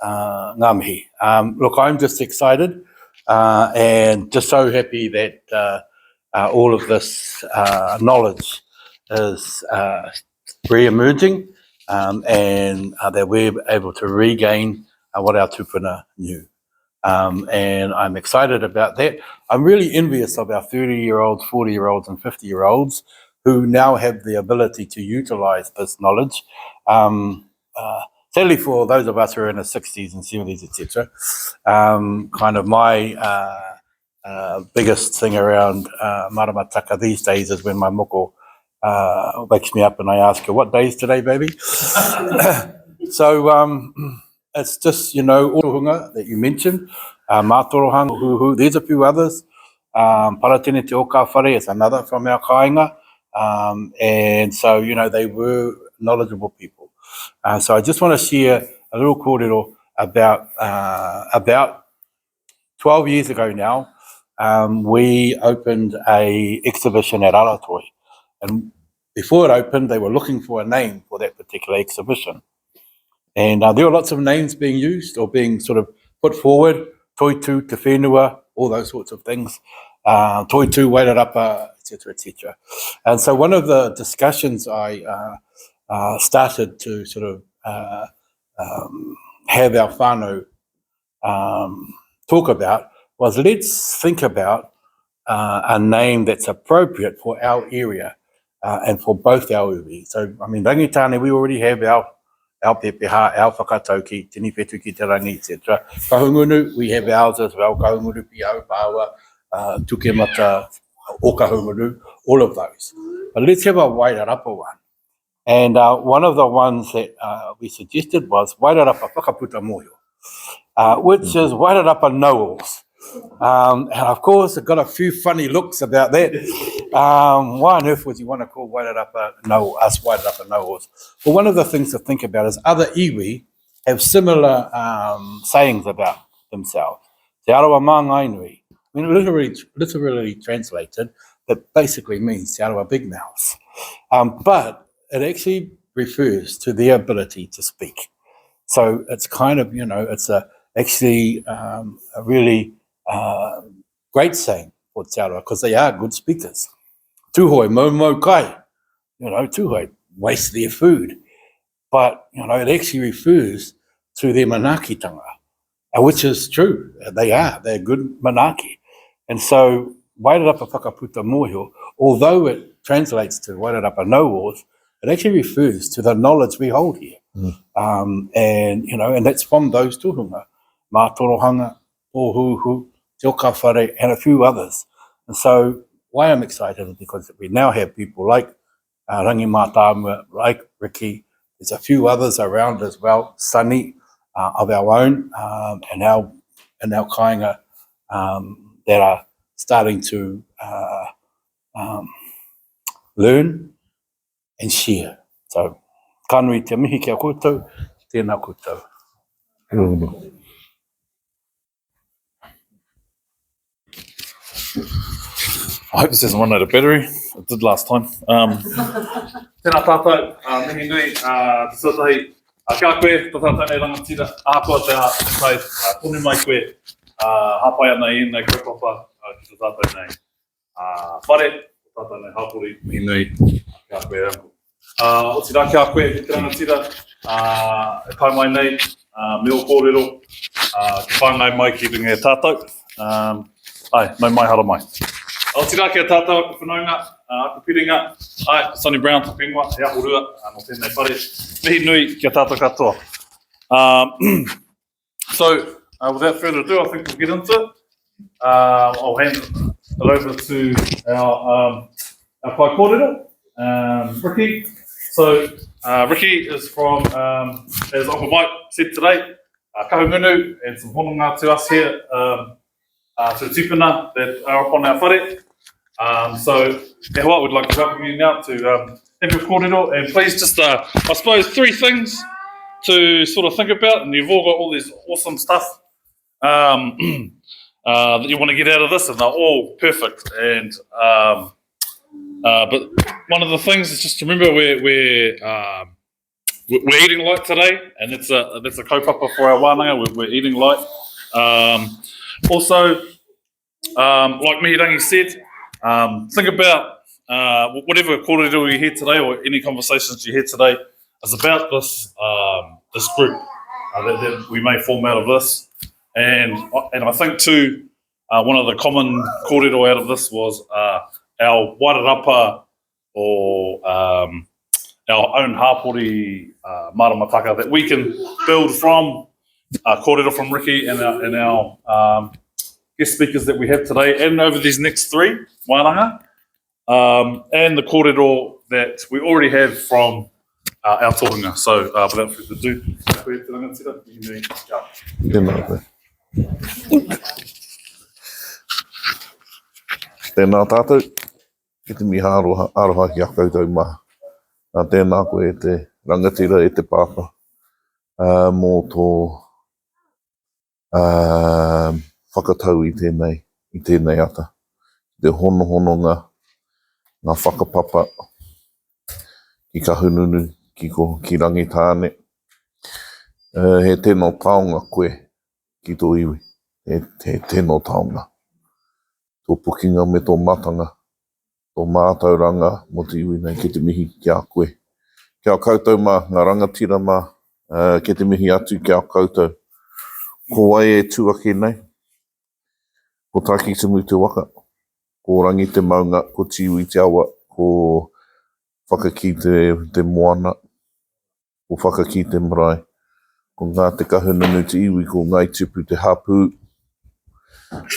ngā mihi. Look, I'm just excited and just so happy that all of this knowledge is re-emerging and that we're able to regain what our tupuna knew. And I'm excited about that. I'm really envious of our 30-year-olds, 40-year-olds and 50-year-olds who now have the ability to utilise this knowledge. Sadly for those of us who are in the 60s and 70s, etc., kind of my biggest thing around Maramataka these days is when my moko wakes me up and I ask her, what day is today, baby? So it's just, you know, Orohunga that you mentioned, Mātorohanga, there's a few others. Paratene Te Oka Whare is another from our kāinga. And so, you know, they were knowledgeable people. So I just want to share a little kōrero about 12 years ago now, we opened a exhibition at Aratoi. And before it opened, they were looking for a name for that particular exhibition. And there were lots of names being used or being sort of put forward, Toitu, Te Whenua, all those sorts of things, Toitu, Wairarapa, etc., etc. And so one of the discussions I started to sort of have our whānau talk about was let's think about a name that's appropriate for our area and for both our iwi. So, I mean, Rangitāne, we already have our pepeha, our whakatauki, tini whetu ki te rangi, etc. Kahungunu, we have ours as well, kahungunu, piau, pāua, tukemata, o kahungunu, all of those. But let's have a Wairarapa one. And one of the ones that we suggested was Wairarapa whakaputa moyo, which is Wairarapa know-alls. And of course, it got a few funny looks about that. Why on earth would you want to call Wairarapa know-alls? Well, one of the things to think about is other iwi have similar sayings about themselves. Te arawa mā ngainui. I mean, literally translated, that basically means te arawa big mouths. But it actually refers to their ability to speak. So it's kind of, you know, it's actually a really great saying for te arawa because they are good speakers. Tūhoi mau kai, you know, tūhoi waste their food. But, you know, it actually refers to their manakitanga, which is true. They're good manaki. And so Wairarapa whakaputa moyo, although it translates to Wairarapa know-alls, it actually refers to the knowledge we hold here. And, you know, and that's from those tuhunga, Mātorohanga, Tohu, Te Oka Whare, and a few others. And so why I'm excited is because we now have people like Rangitāne, like Riki. There's a few others around as well, Sunny, of our own, and our kāinga that are starting to learn and share. So, kanui te mihi kia koutou, tēnā koutou. I hope this doesn't run out of battery. It did last time. Tēnā tātou, mihi nui, te sotahi, kia koe, tā tātou nei rangatira, ākua te tai, tonu mai koe, hapai ana i nei kaupapa, ki tā tātou nei whare, tā tātou nei hapori, mihi nui, kia koe rangu. O tira kia koe, ki te rangatira, e pai mai nei, me o kōrero, ki whāngai mai ki ringa e tātou, mai hara mai. O tira kia tātou aku whanaunga, aku piringa, Sonny Brown, te whenua, he ahorua, no tēnei whare, mihi nui kia tātou katoa. So, without further ado, I think we'll get into it. I'll hand it over to our pai kōrero, Riki. So, Riki is from, as Uncle Mike said today, kahungunu and some hononga to us here, to the tupuna that are up on our whare. So, e hoa, we'd like to welcome you now to have your kōrero, and please just, I suppose, 3 things to sort of think about, and you've all got all this awesome stuff that you want to get out of this, and they're all perfect. And but one of the things is just to remember we're we're eating light today, and that's a kaupapa for our wānanga. We're eating light. Also, like Mihirangi said, think about whatever kōrero you hear today, or any conversations you hear today, is about this this group that we may form out of this. And I think too, one of the common kōrero out of this was our Wairarapa, or our own hapori Maramataka, that we can build from kōrero from Riki and our guest speakers that we have today, and over these next three wānanga, and the kōrero that we already have from our tohunga. So without further ado, Tēnā tātou, ki te miha aroha ki a koutou maha. Tēnā koe e te rangatira e te pāpā mō tō whakatau i tēnei ata. Te hono ngā whakapapa ki ka hununu, ki rangitāne. He tēnā taonga koe ki tō iwi. He tēnā taonga. Tō pukinga me tō matanga, tō mātauranga mo te iwi nei ki te mihi ki a koe. Kia koutou mā, ngā rangatira mā, ki te mihi atu ki a koutou. Ko wai e tuake nei, ko tāki te mu te waka, ko rangi te maunga, ko tiwi te awa, ko whakaki te moana, ko whakaki te marae, ko ngā te kahununu te iwi, ko ngai tupu te hapū,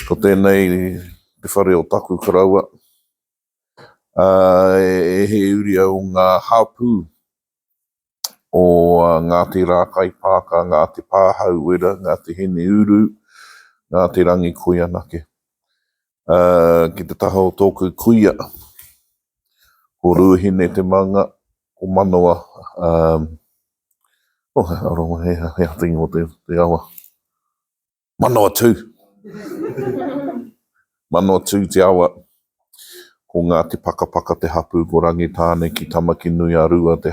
ko tēnei te whare o taku karaua. He uri au ngā hapū o ngā te rākai pāka, ngā te pāhau wera, ngā te hene uru, ngā te rangi koia nake. Ki te taha o tōku kuia, ko ruahine te maunga, ko manoa, arongo he atingi o te awa. Manoa tū. Manoa tū te awa, ko ngā te pakapaka te hapū, ko rangitāne ki tamaki nui a rua te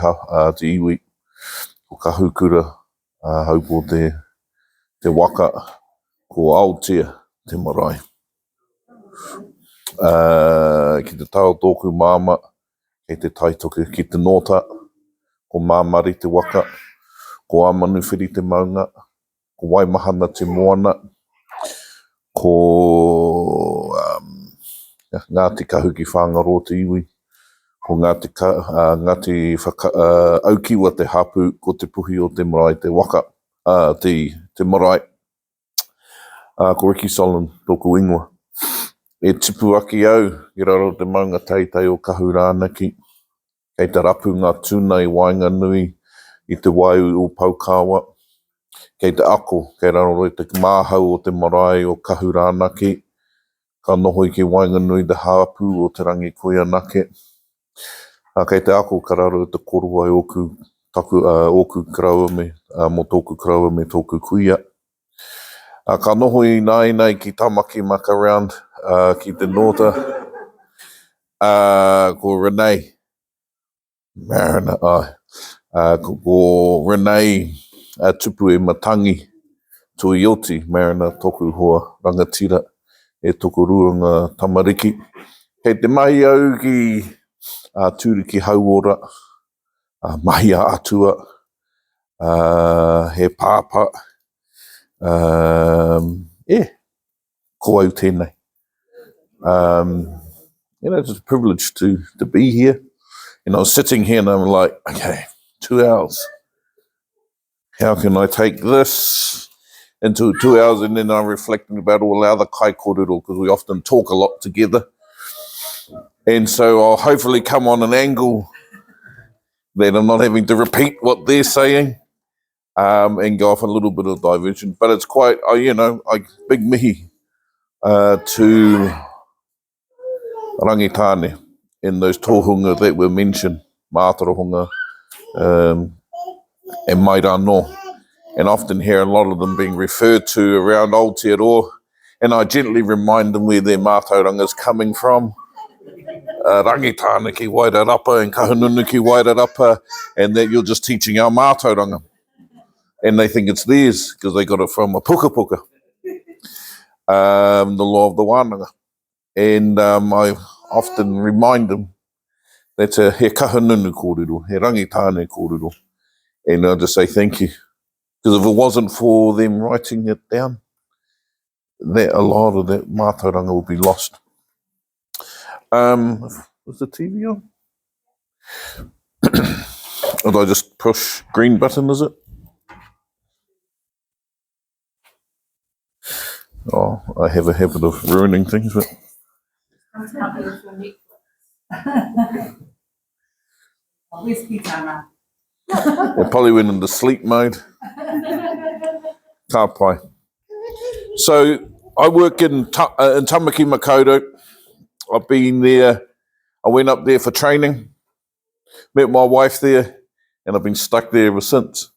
iwi, ko ka hukura, haupo te waka, ko Aotea te marae. Ki te tau tōku māma, kei te taitoku ki te nota, ko māmari te waka, ko āmanuwhiri te maunga, ko waimahana te moana, ko ngā te kahuki whangaro te iwi, ko ngā te aukiwa te hapū, ko te puhi o te marae te waka, te marae. Ko Riki Solomon, tōku ingoa. E tipu aki au, i raro te maunga teitei o kahurānaki, kei te rapu ngā tūnei wainga nui i te waiu o Paukawa, kei te ako, kei raro te māhau o te marae o kahurānaki, ka noho i ki wainga nui te hāpū o te rangi koia nake. Kei te ako, ka raro te korua i oku karaua mo tōku karaua me tōku kuia. Ka noho i nei ki tamaki maka round ki te nota. Ko Renee. Ko Renee tupu e matangi tō ioti, Marana tōku hoa rangatira e tōku ruanga tamariki. Kei te mahi au ki Turuki Hauora, mahi a atua, he pāpā, ko au tēnei. It's a privilege to be here. I was sitting here and I'm like, okay, 2 hours. How can I take this into 2 hours? And then I'm reflecting about all our other kai kōrero, because we often talk a lot together. And so I'll hopefully come on an angle that I'm not having to repeat what they're saying, and go off a little bit of diversion. But it's quite, big mihi to Rangitāne in those tohunga that were mentioned, Mātaurahunga and Mairano. And often hear a lot of them being referred to around Aotearoa, and I gently remind them where their mātauranga's coming from. Rangitāne ki Wairarapa and Kahununu ki Wairarapa, and that you're just teaching our mātauranga. And they think it's theirs because they got it from a puka puka, the law of the Wānanga. And I often remind them that he kahununu kōrero, he rangitāne kōrero. And I'll just say thank you. Because if it wasn't for them writing it down, that a lot of that mātauranga would be lost. Was the TV on? Did I just push green button, is it? Oh, I have a habit of ruining things, but... It probably went into sleep mode. Ka pai. So, I work in Tamaki Makaurau. I've been there, I went up there for training, met my wife there, and I've been stuck there ever since.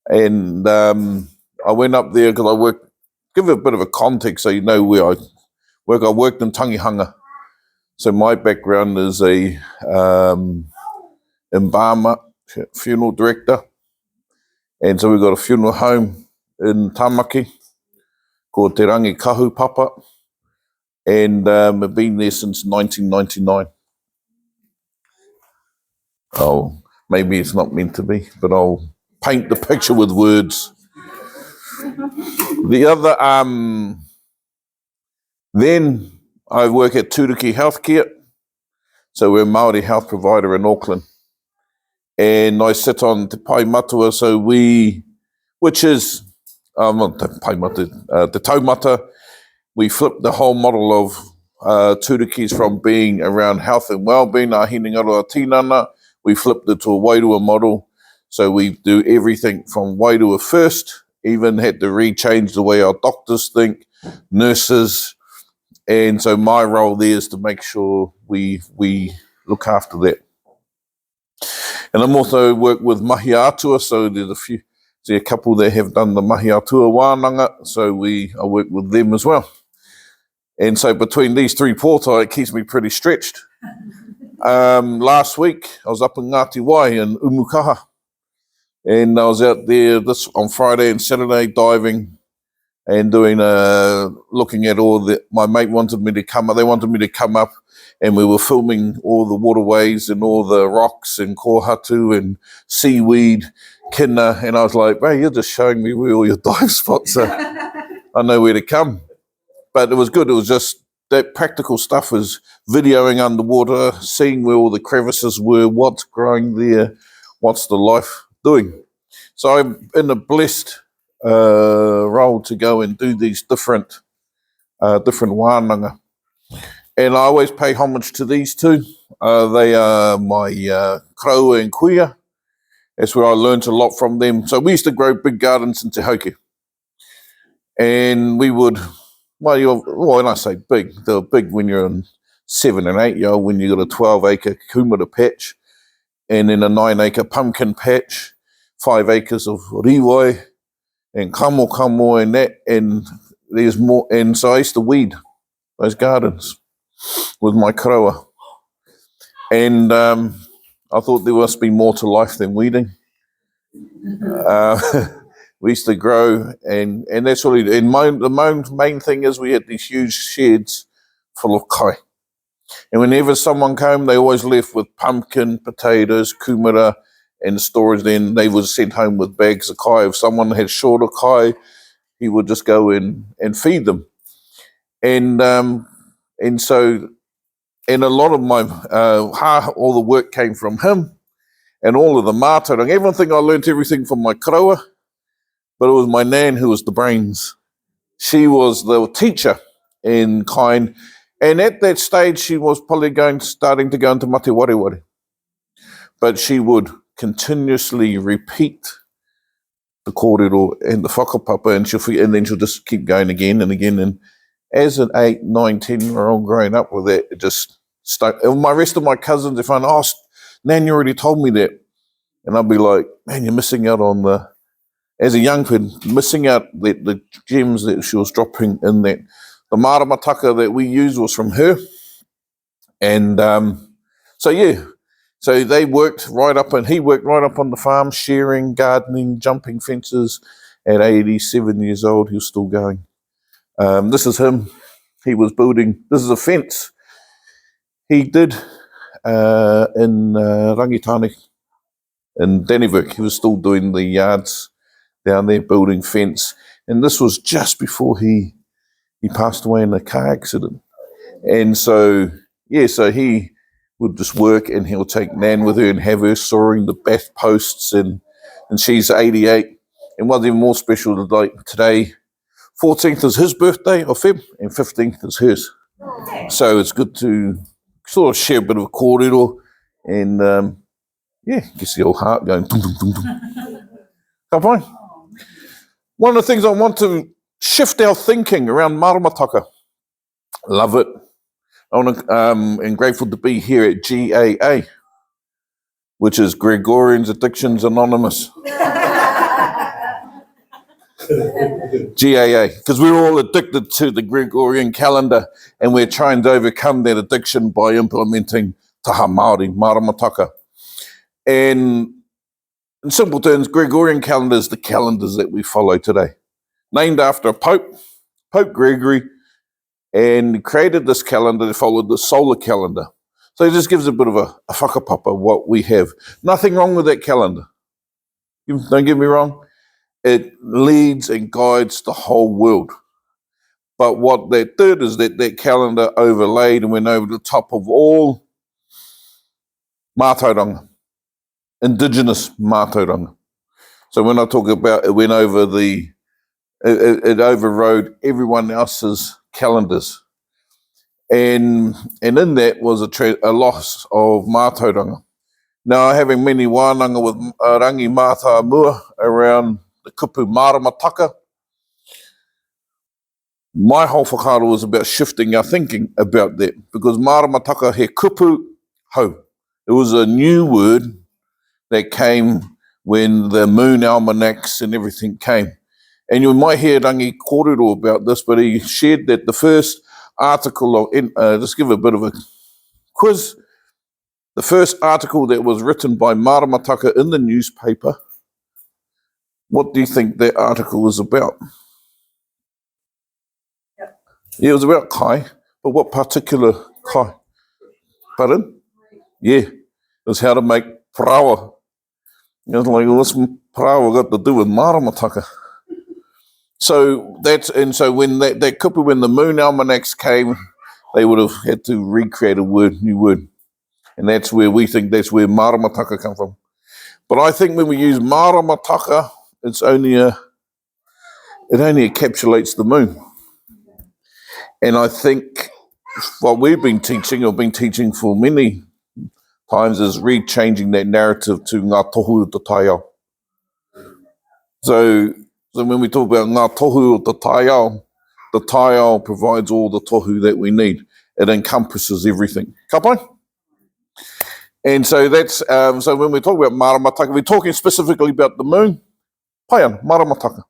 And I went up there because I worked, give it a bit of a context so you know where I work. I worked in Tangihanga. So my background is a embalmer, funeral director. And so we've got a funeral home in Tamaki called Te Rangi Kahu Papa. And I've been there since 1999. Oh, maybe it's not meant to be, but I'll paint the picture with words. The other, then I work at Turuki Healthcare. So we're a Māori health provider in Auckland. And I sit on Te Pai Matua, so which is, not Te Pai Matua, Te Taumata. We flipped the whole model of Turukis from being around health and well-being, our hinengaro tinana. We flipped it to a Wairua model. So we do everything from Wairua first, even had to rechange the way our doctors think, nurses. And so my role there is to make sure we look after that. And I'm also work with Mahi Atua, so there's a couple that have done the Mahi Atua Wānanga, so I work with them as well. And so between these three pōtai, it keeps me pretty stretched. Last week, I was up in Ngāti Wai in Umukaha. And I was out there on Friday and Saturday diving and doing, looking at my mate wanted me to come up. They wanted me to come up and we were filming all the waterways and all the rocks and kohatu and seaweed, kina. And I was like, hey, you're just showing me where all your dive spots are. I know where to come. But it was good. It was just that practical stuff was videoing underwater, seeing where all the crevices were, what's growing there, what's the life doing. So I'm in a blessed role to go and do these different wānanga. And I always pay homage to these two. They are my Koroua and Kuia. That's where I learned a lot from them. So we used to grow big gardens in Te Hauki. And we would... Well, when I say big, they're big when you're in 7 and 8 year old, when you got a 12-acre kumara patch, and then a 9-acre pumpkin patch, 5 acres of riwai, and kamo and that, and there's more. And so I used to weed those gardens with my koroua. And I thought there must be more to life than weeding. We used to grow, and that's what the main thing is we had these huge sheds full of kai. And whenever someone came, they always left with pumpkin, potatoes, kumara, and storage. Then they were sent home with bags of kai. If someone had shorter kai, he would just go in and feed them. And so a lot of my, all the work came from him, and all of the mātauranga. Everything I learnt everything from my koroua. But it was my nan who was the brains. She was the teacher in kind. And at that stage, she was probably starting to go into mate wari. But she would continuously repeat the kōrero and the whakapapa, and then she'll just keep going again and again. And as an 8, 9, 10-year-old growing up with that, it just stuck. And my rest of my cousins, if I'm asked, Nan, you already told me that. And I'll be like, man, you're missing out on as a young kid, missing out the gems that she was dropping in that. The Maramataka that we used was from her. And so they worked right up, and he worked right up on the farm, shearing, gardening, jumping fences. At 87 years old, he was still going. This is him. He was building, this is a fence he did in Rangitāne in Dannevirke. He was still doing the yards down there, building fence. And this was just before he passed away in a car accident. And so, so he would just work, and he'll take Nan with her and have her sawing the bath posts, and she's 88. And what's even more special today, 14th is his birthday of Feb, and 15th is hers. So it's good to sort of share a bit of a kōrero, and gets the old heart going. Dum, dum, dum, dum. Ka pai. One of the things I want to shift our thinking around Maramataka. Love it. I'm grateful to be here at GAA, which is Gregorian's Addictions Anonymous. GAA, because we're all addicted to the Gregorian calendar, and we're trying to overcome that addiction by implementing taha Māori, Maramataka. And in simple terms, Gregorian calendar is the calendars that we follow today. Named after a Pope, Pope Gregory, and created this calendar that followed the solar calendar. So it just gives a bit of a whakapapa what we have. Nothing wrong with that calendar. Don't get me wrong. It leads and guides the whole world. But what that did is that calendar overlaid and went over the top of all mātauranga, indigenous mātauranga. So when I talk about it went over it overrode everyone else's calendars. And in that was a loss of mātauranga. Now, having many Wānanga with rangi mātā mua around the kupu Maramataka, my whole whakaaro was about shifting our thinking about that, because Maramataka he kupu hau. It was a new word that came when the moon almanacs and everything came. And you might hear Rangi kōrero about this, but he shared that the first article, just give a bit of a quiz, the first article that was written by Maramataka in the newspaper, what do you think that article was about? Yeah, it was about kai, but what particular kai? Pardon? Yeah, it was how to make prawa. It was like, what's prawa got to do with Maramataka? So when that kupu, when the moon almanacs came, they would have had to recreate a new word. And that's where we think that's where Maramataka come from. But I think when we use Maramataka, it only encapsulates the moon. And I think what we've been teaching, or been teaching for many times, is re-changing that narrative to ngā tohu o te Taiao. So when we talk about ngā tohu o te Taiao provides all the tohu that we need. It encompasses everything. Ka pai? And so that's, so when we talk about Maramataka, we're talking specifically about the moon. Paian, Maramataka.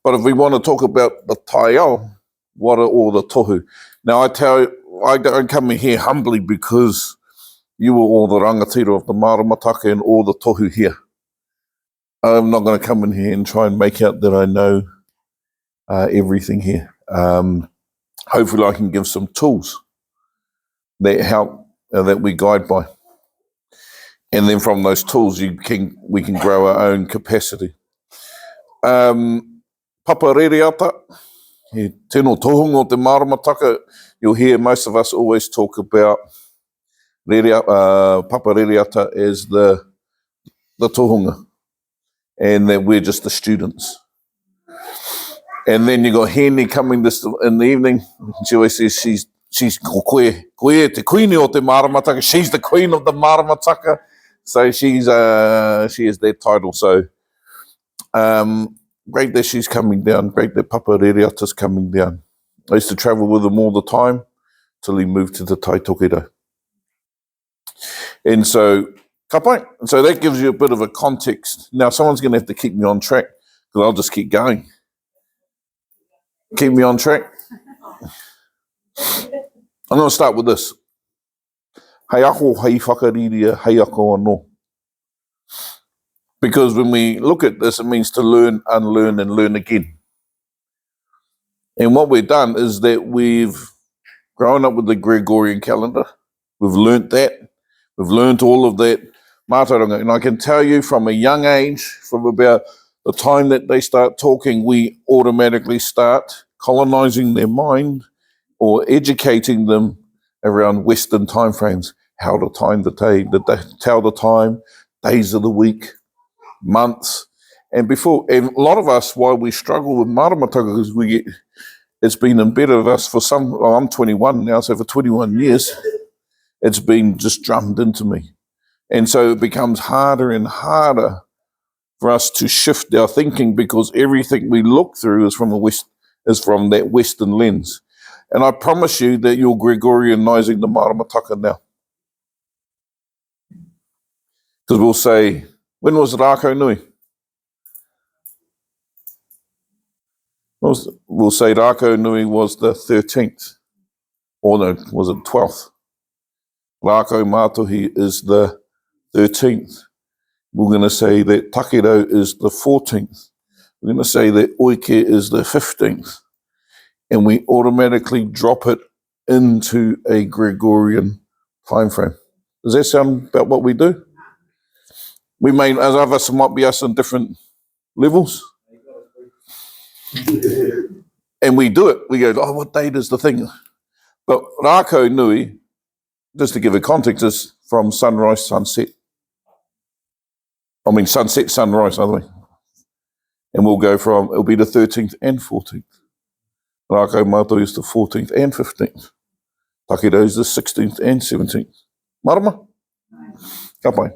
But if we want to talk about the Taiao, what are all the tohu? Now I don't come in here humbly because you were all the rangatira of the Maramataka and all the tohu here. I'm not going to come in here and try and make out that I know everything here. Hopefully I can give some tools that help, that we guide by. And then from those tools we can grow our own capacity. Papa rereata, he tino tohunga o te Maramataka. You'll hear most of us always talk about Papa rereata as the tohunga, and that we're just the students. And then you got Henny coming this in the evening. She always says she's koe te queen o te Maramataka. She's the queen of the Maramataka. So she has that title. So great that she's coming down. Great that Papa rereata's coming down. I used to travel with him all the time till he moved to the Taitokero. And so, ka pai. So that gives you a bit of a context. Now someone's going to have to keep me on track, because I'll just keep going. Keep me on track. I'm going to start with this. hei ako hei whakariria, hei ako anō. Because when we look at this, it means to learn, unlearn, and learn again. And what we've done is that we've grown up with the Gregorian calendar. We've learnt that. We've learnt all of that mātauranga. And I can tell you from a young age, from about the time that they start talking, we automatically start colonising their mind or educating them around Western timeframes, how to time the day, tell the time, days of the week, months. And a lot of us, why we struggle with Maramataka, because it's been embedded of us for I'm 21 now, so for 21 years, it's been just drummed into me. And so it becomes harder and harder for us to shift our thinking because everything we look through is from that Western lens. And I promise you that you're Gregorianizing the Maramataka now. Because we'll say, when was Rākau Nui? We'll say Rākau Nui was the 13th. Or no, was it 12th? Rākau Mātuhi is the 13th. We're going to say that Takirau is the 14th. We're going to say that Oike is the 15th. And we automatically drop it into a Gregorian time frame. Does that sound about what we do? We may, as of us, might be us in different levels. And we do it. We go, oh, what date is the thing? But Rākau Nui, just to give a context, is from sunrise, sunset. I mean, sunset, sunrise, other way. And we'll go from, it'll be the 13th and 14th. Rākau Mātua is the 14th and 15th. Takirau is the 16th and 17th. Marama? Ka pai.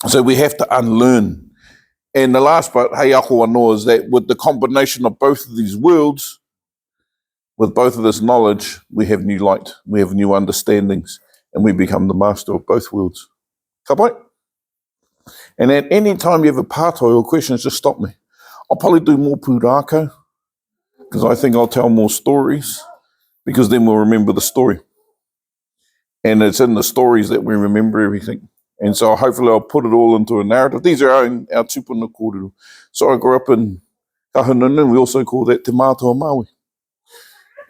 So we have to unlearn. And the last part, hei ako anō, is that with the combination of both of these worlds, with both of this knowledge, we have new light, we have new understandings, and we become the master of both worlds. Ka pai? And at any time you have a pātai or questions, just stop me. I'll probably do more pūrākau, because I think I'll tell more stories, because then we'll remember the story. And it's in the stories that we remember everything. And so hopefully I'll put it all into a narrative. These are our tupuna kōrero. So I grew up in Kahununu, we also call that Te Mātua Maui.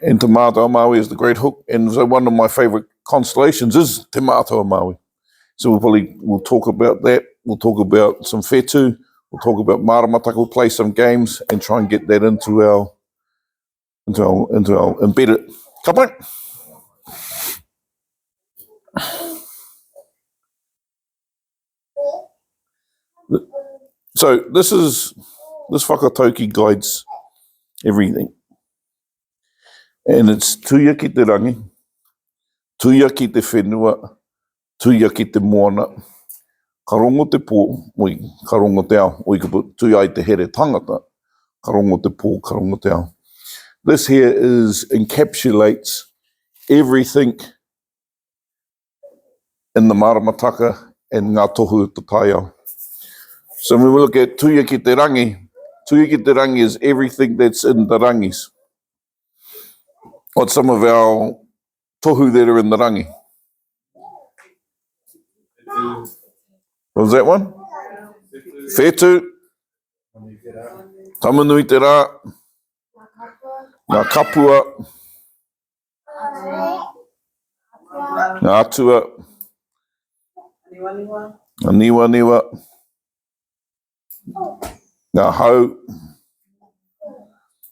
And Te Mātua Maui is the great hook. And so one of my favourite constellations is Te Mātua Maui. So we'll talk about that. We'll talk about some whetū. We'll talk about Maramataka. We'll play some games and try and get that into our embedded. Ka pai? So this whakatauki guides everything. And it's tuia ki te rangi, tuia ki te whenua, tuia ki te moana, karongo te pō, karongo te ao, ka put tuia i te here tangata, karongo te pō, karongo te ao. This here encapsulates everything in the Maramataka and ngā tohu te Taiao. So when we look at tuia ki te rangi is everything that's in the rangis. What's some of our tohu that are in the rangi? What was that one? Whetū, tamanui te rā, ngā kapua, ngā atua, ngā niwa, ngā hau,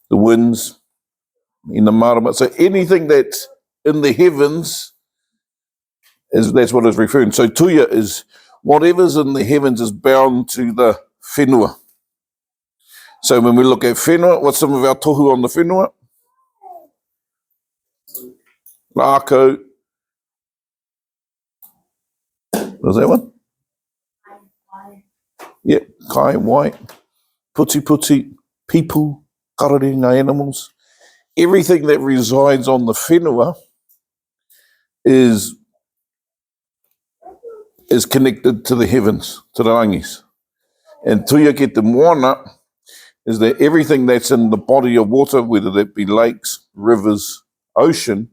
the winds, in the marama. So anything that's in the heavens, that's what it's referring to. So tuia is whatever's in the heavens is bound to the whenua. So when we look at whenua, what's some of our tohu on the whenua? Rākau. Was that one? Yep, kai, wai, puti, people, kararenga animals. Everything that resides on the whenua is connected to the heavens, to the rangis. And tuia ki te moana is that everything that's in the body of water, whether that be lakes, rivers, ocean,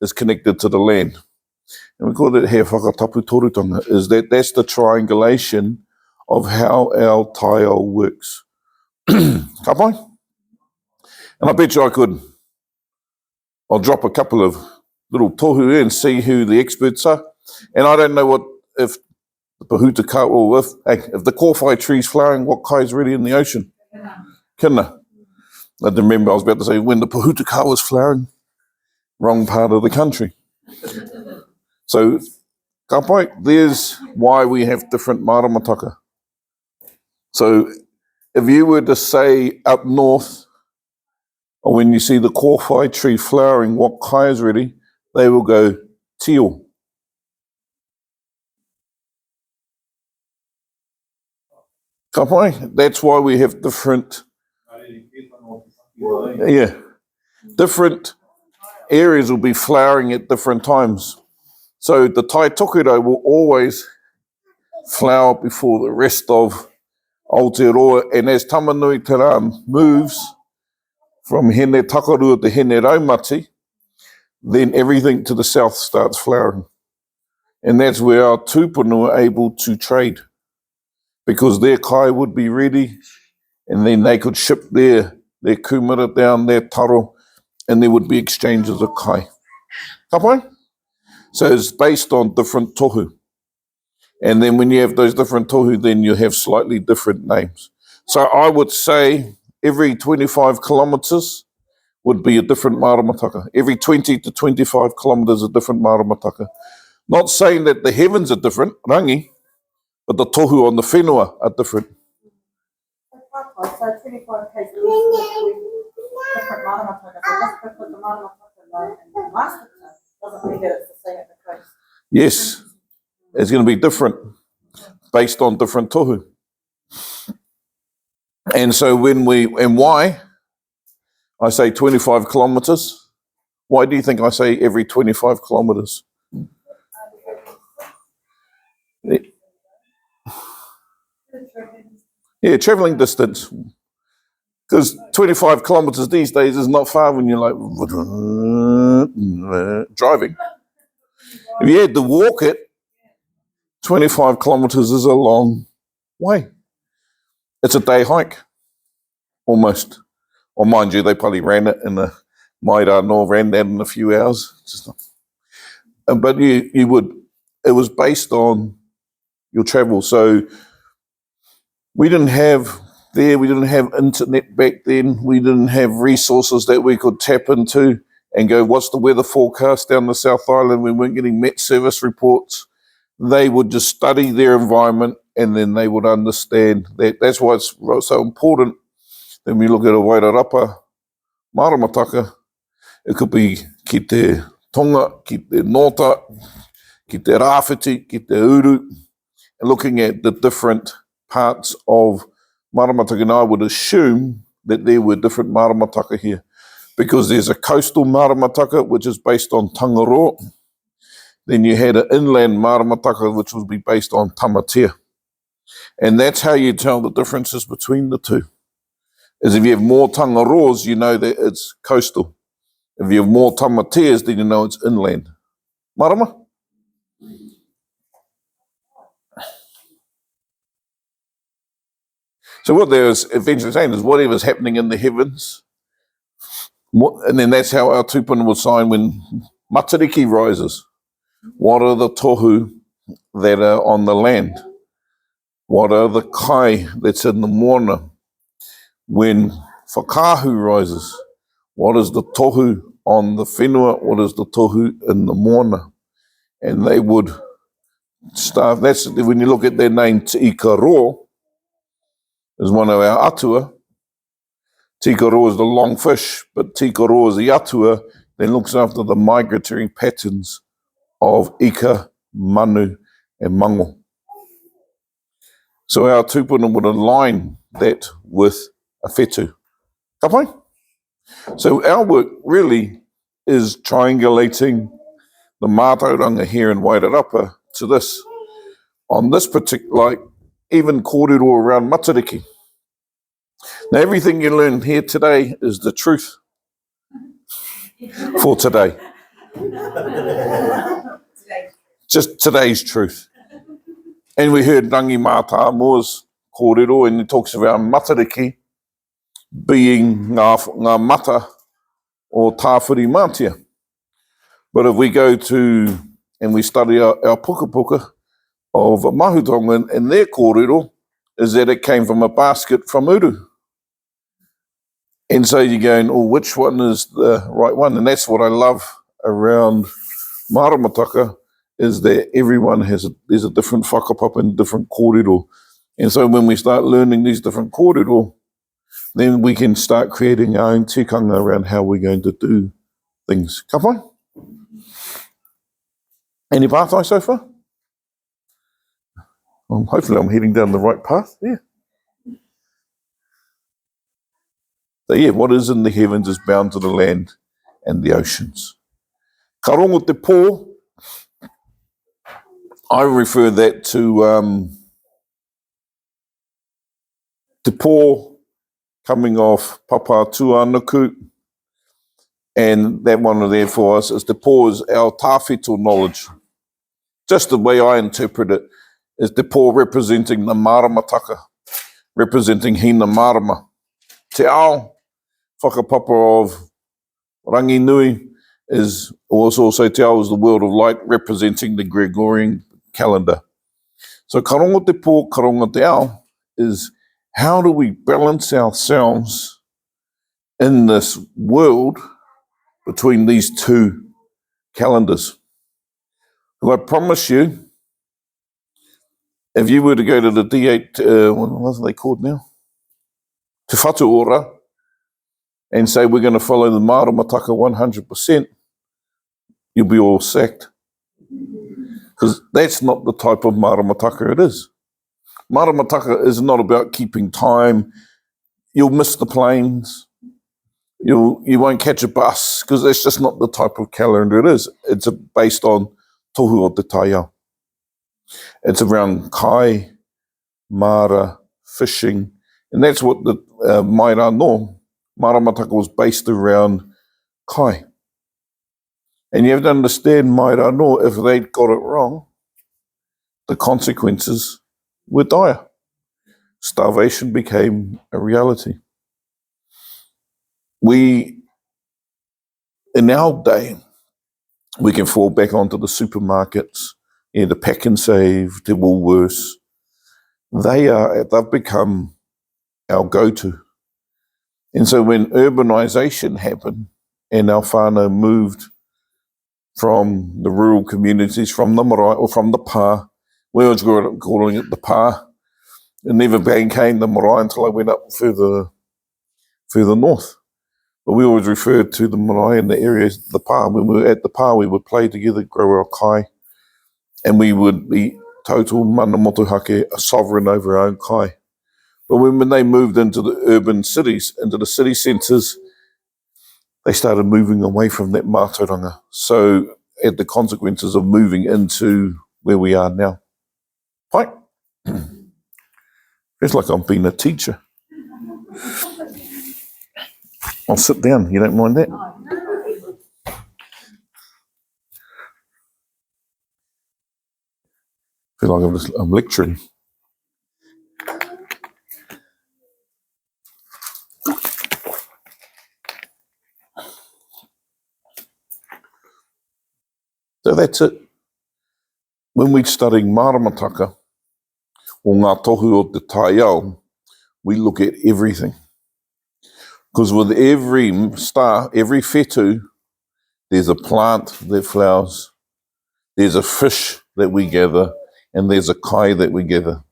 is connected to the land. and we call it he whakatapu torutanga, is that's the triangulation of how our Taiao works. Ka pai? And I bet you I'll drop a couple of little tohu and see who the experts are. And I don't know if the pahutaka, or if the kōwhai tree's flowering, what kai's really in the ocean? Kina. I remember I was about to say when the pahutaka was flowering, wrong part of the country. So, ka pai, there's why we have different Maramataka. So, if you were to say up north, or when you see the kōwhai tree flowering, what kai is ready, they will go tio. Ka pai? That's why we have different, different areas will be flowering at different times. So the Tai Tokiro will always flower before the rest of Aotearoa, and as Tamanui Te Rā moves from Hene Takarua to Hene Raumati, then everything to the south starts flowering. And that's where our tūpuna are able to trade, because their kai would be ready, and then they could ship their kumara down, their taro, and there would be exchanges of kai. Ka pai? So it's based on different tohu. And then when you have those different tohu, then you have slightly different names. So I would say every 25 kilometres would be a different Maramataka. Every 20 to 25 kilometres a different Maramataka. Not saying that the heavens are different, rangi, but the tohu on the whenua are different. So 25 k's different Maramataka. So just because the Maramataka and the master doesn't mean that it's the same at the coast. Yes, it's going to be different based on different tohu. And so why I say 25 kilometres, why do you think I say every 25 kilometres? Yeah, travelling distance. Because 25 kilometres these days is not far when you're like driving. If you had to walk it, 25 kilometres is a long way. It's a day hike, almost. Or mind you, they probably ran it in the Maida Nor ran that in a few hours. But it was based on your travel. So we didn't have internet back then. We didn't have resources that we could tap into and go, what's the weather forecast down the South Island? We weren't getting Met Service reports. They would just study their environment, and then they would understand that. That's why it's so important. Then we look at a Wairarapa, Maramataka, it could be ki te tonga, ki te nota, ki te rāwhiti, ki te uru, and looking at the different parts of Maramataka. And I would assume that there were different Maramataka here, because there's a coastal Maramataka, which is based on Tangaroa. Then you had an inland Maramataka, which would be based on Tamatea. And that's how you tell the differences between the two. Is if you have more Tangaroas, you know that it's coastal. If you have more Tamateas, then you know it's inland. Marama? So what there is eventually saying is whatever's happening in the heavens, and then that's how our tūpuna will sign when Matariki rises. What are the tohu that are on the land? What are the kai that's in the moana? When whakahu rises, what is the tohu on the whenua? What is the tohu in the moana? And they would start, that's when you look at their name, Te Koroua is one of our atua. Te Koroua is the long fish, but Te Koroua is the atua that looks after the migratory patterns of ika, manu, and mango. So our tūpuna would align that with a whetū. Ka pai? So our work really is triangulating the mātauranga here in Wairarapa to this. On this particular, like even kōrero around Matariki. Now everything you learn here today is the truth for today. just today's truth. And we heard Rangitāne Moore's kōrero, and he talks about matariki being ngā mata o tāwhiri mātia. But if we go to, and we study our puka puka of Mahutonga, and their kōrero is that it came from a basket from Uru. And so you're going, oh, which one is the right one? And that's what I love around Maramataka, is that everyone there's a different whakapapa and different kōrero. And so when we start learning these different kōrero, then we can start creating our own tikanga around how we're going to do things. Ka pai? Any pātai so far? Hopefully I'm heading down the right path. Yeah. So yeah, what is in the heavens is bound to the land and the oceans. Ka rongo te pō, I refer that to te pō coming off Papa Tuanuku, and that one there for us is te pō is our tāwhito knowledge. Just the way I interpret it is te pō representing the Maramataka, representing Hina Marama. Te ao, whakapapa of Rangi Nui, is also Te Ao is the world of light, representing the Gregorian calendar. So ka rongo te pō, ka rongo te ao, is how do we balance ourselves in this world between these two calendars? Well, I promise you, if you were to go to the D8, what are they called now? Te Whatu Ora, and say we're going to follow the Maramataka 100%, you'll be all sacked. Because that's not the type of Maramataka it is. Maramataka is not about keeping time. You'll miss the planes. You won't catch a bus, because that's just not the type of calendar it is. It's based on Tohu o te Taiao. It's around kai, mara, fishing, and that's what the Maira no, Maramataka was based around kai. And you have to understand, Maira no, if they got it wrong, the consequences were dire. Starvation became a reality. In our day, we can fall back onto the supermarkets, the Pack and Save, the Woolworths. They've become our go-to. And so when urbanisation happened and our whānau moved from the rural communities, from the marae, or from the pā, we always grew up calling it the pā. It never became the marae until I went up further north. But we always referred to the marae in the areas, the pā. When we were at the pā, we would play together, grow our kai, and we would be total mana motuhake, a sovereign over our own kai. But when they moved into the urban cities, into the city centres, they started moving away from that mātauranga. So at the consequences of moving into where we are now. Pai. It's like I'm being a teacher. I'll sit down, you don't mind that? I feel like I'm lecturing. So that's it. When we're studying Maramataka, or ngā tohu o te Taiao, we look at everything. Because with every star, every whetū, there's a plant that flowers, there's a fish that we gather, and there's a kai that we gather.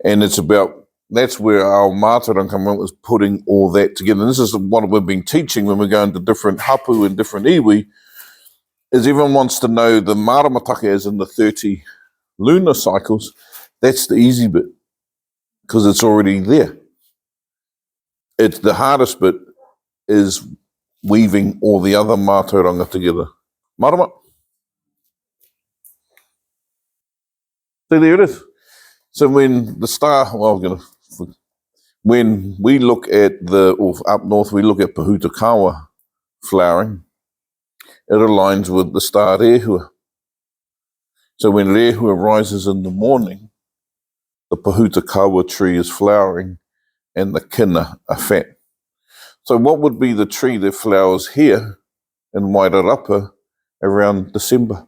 And it's about, that's where our mātauranga was putting all that together. And this is what we've been teaching when we're going to different hapu and different iwi, is everyone wants to know the Maramataka as in the 30 lunar cycles. That's the easy bit, because it's already there. It's the hardest bit is weaving all the other mātauranga together. Marama. So there it is. So when the star, when we look at up north, we look at Pahutakawa flowering, it aligns with the star Rehua. So when rehua rises in the morning, the pahutakawa tree is flowering and the kina are fat. So what would be the tree that flowers here in Wairarapa around December?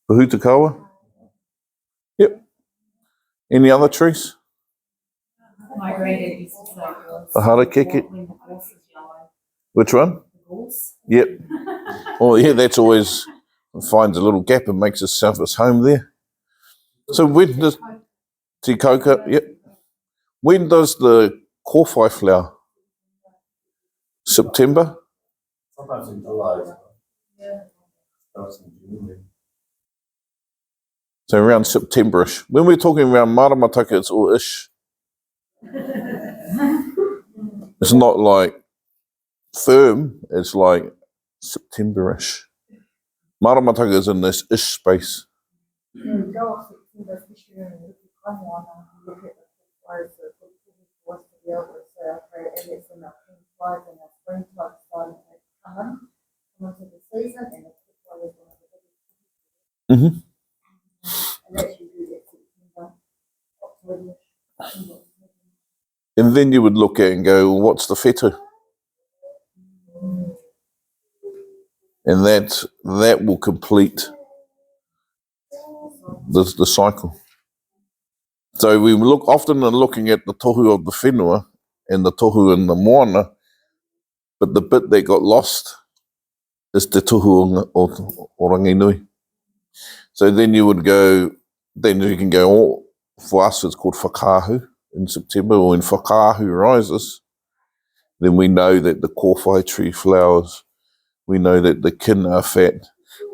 Pahutakawa? Yep. Any other trees? My granddad used to say The harakeke? when the gorse is yellow. Which one? The gorse. Yep. Well, yeah, that's always finds a little gap and makes itself its home there. So when does Te Koka? Yep. When does the kōwhai flower? September? Sometimes in July. Yeah. So around September-ish. When we're talking around Maramataka, it's all ish. It's not like firm, it's like September-ish. Maramataka is in this ish space. You go off September, especially when you look at Kawana, you look at the flowers that put the to the elbow, so and it's in the pink flowers and the spring flowers starting to come into the season, and the flowers one of the biggest. Mm-hmm. And that's usually get September, October. And then you would look at it and go, well, what's the fetu? And that will complete the cycle. So we look often are looking at the tohu of the whenua and the tohu in the moana, but the bit that got lost is the tohu o Ranginui. So then you would go, then you can go, oh, for us it's called whakaahu in September, or when whakaahu rises, then we know that the kōwhai tree flowers, we know that the kin are fat,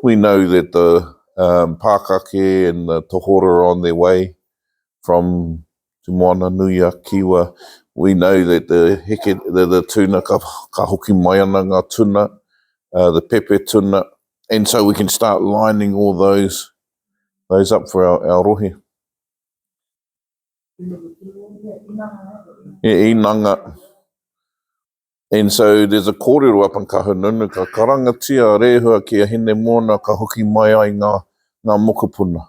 we know that the pākake and the tohora are on their way from Te Moana Nuia, Kiwa. We know that the tuna, ka hoki mai ana ngā tuna, the pepe tuna, and so we can start lining all those up for our rohe. Yeah, inanga. And so there's a kōrero up in Kahununu, ka karangatia rehua kia hene mona ka hoki mai ai ngā mokopuna.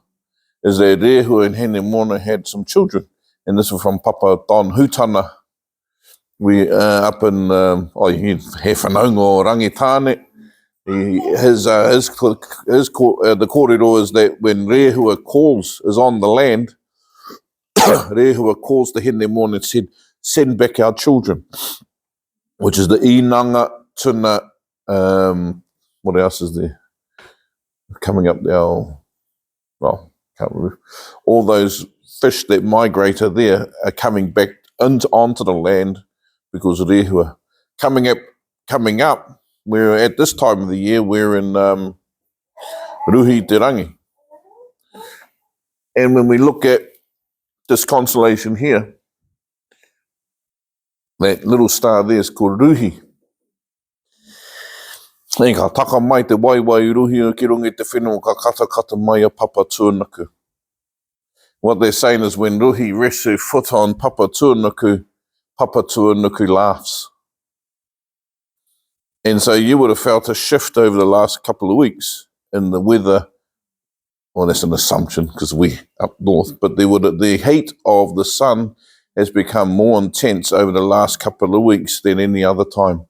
Is that rehua and hene mona had some children. And this was from Papa Don Hutana. We up in, he whanaunga o Rangitāne. The kōrero is that when rehua is on the land, rehua calls the hene mona and said, send back our children. Which is the inanga, tuna, what else is there? Coming up there, well, can't remember. All those fish that migrate there are coming back onto the land because of rehua. Coming up, we're at this time of the year, we're in Ruhi Te Rangi. And when we look at this constellation here, that little star there is called Ruhi. E ka taka mai te waiwai ruhi o ki rungi te whenua ka kata mai a Papa Tuanuku. What they're saying is when Ruhi rests her foot on Papa Tuanuku laughs. And so you would have felt a shift over the last couple of weeks in the weather. Well, that's an assumption because we up north, but the heat of the sun has become more intense over the last couple of weeks than any other time.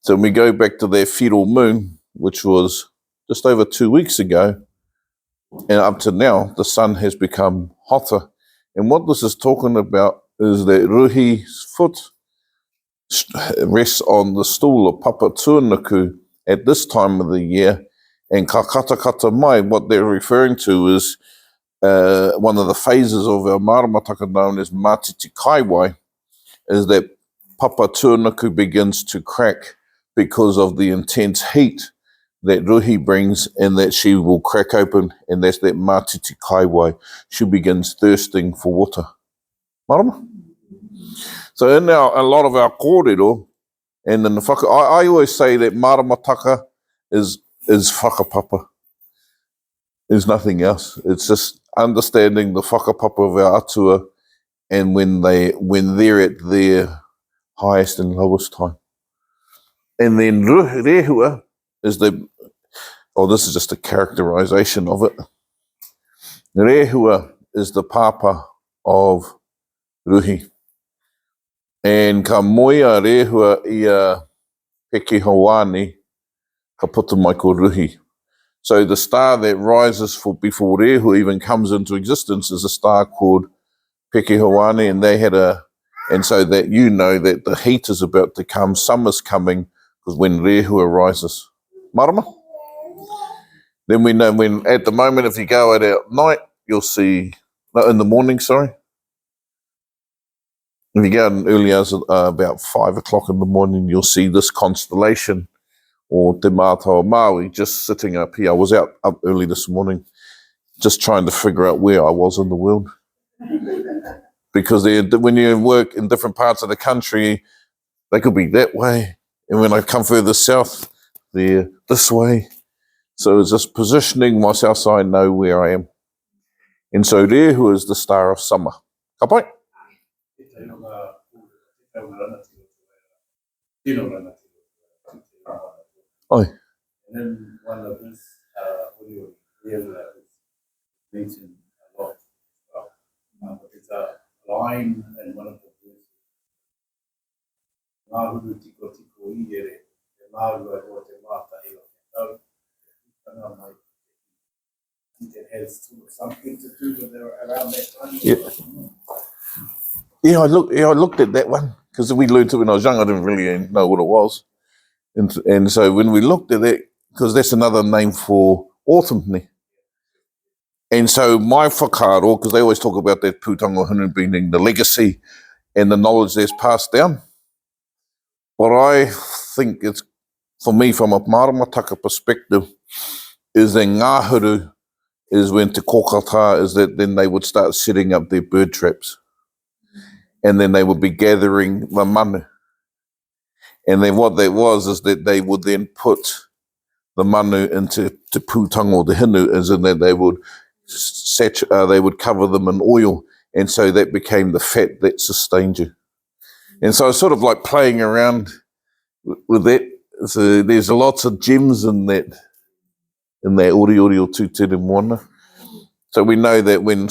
So when we go back to that fetal moon, which was just over 2 weeks ago, and up to now, the sun has become hotter. And what this is talking about is that Ruhi's foot rests on the stool of Papa Tuanuku at this time of the year, and ka kata mai, what they're referring to is one of the phases of our Maramataka known as Matiti Kaiwai, is that Papa Tuanuku begins to crack because of the intense heat that Ruhi brings, and that she will crack open, and that's that Matiti Kaiwai. She begins thirsting for water. Marama? So in a lot of our kōrero, and in the I always say that Maramataka is whakapapa. There's nothing else. It's just understanding the whakapapa of our atua, and when they're at their highest and lowest time. And then rehua is this is just a characterization of it. Rehua is the papa of Ruhi. And ka moia rehua ia peke hawani ka puta mai ko Ruhi. So the star that rises before Rehua even comes into existence is a star called Peke Hawani, and they had and so that you know that the heat is about to come, summer's coming, because when Rehua rises. Marama? Then we know when, at the moment, if you go out at night, you'll see, no, in the morning, sorry. If you go out in early hours, about 5 o'clock in the morning, you'll see this constellation, or Te Mātua Māui, just sitting up here. I was up early this morning, just trying to figure out where I was in the world. Because when you work in different parts of the country, they could be that way. And when I come further south, they're this way. So it's just positioning myself so I know where I am. And so Rehua is the star of summer. Ka pai? Oi. And then one of this audio is mentioned a lot as well. But it's a line and one of the verses. Mahuru tiko tiko I ere, te mahuru ai o te mata e o te tau. And I'm like, I think it has sort of something to do with around that time. Yeah, I looked at that one because we learned it when I was young. I didn't really know what it was. And so when we looked at it, because that's another name for autumn. Ne? And so my whakaaro, because they always talk about that pūtanga hunu being the legacy and the knowledge that's passed down. What I think it's, for me, from a Maramataka perspective, is that ngāhuru is when te kokata is that then they would start setting up their bird traps. And then they would be gathering the manu. And then what that was is that they would then put the manu into te pūtanga or the hinu, as in that they would cover them in oil, and so that became the fat that sustained you. And so it's sort of like playing around with that. So there's lots of gems in that Oreore o Tūtere Moana. So we know that when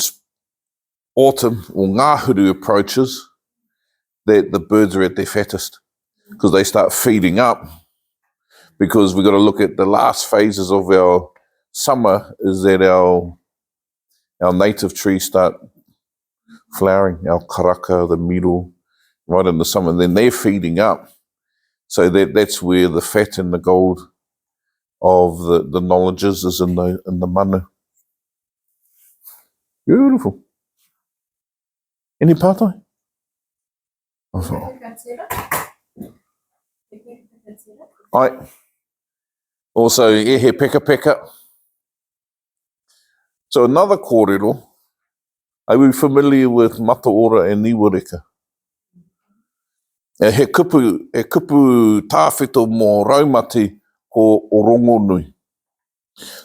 autumn or ngāhuru approaches, that the birds are at their fattest because they start feeding up. Because we've got to look at the last phases of our summer is that our native trees start flowering, our karaka, the miro, right in the summer. And then they're feeding up. So that's where the fat and the gold of the knowledges is in the manu. Beautiful. Any pātai? Ai. Also, ehe peka peka. So another kōrero, are we familiar with Mataora and Niwareka? He kupu tāwhito mō raumati ko Orongo Nui.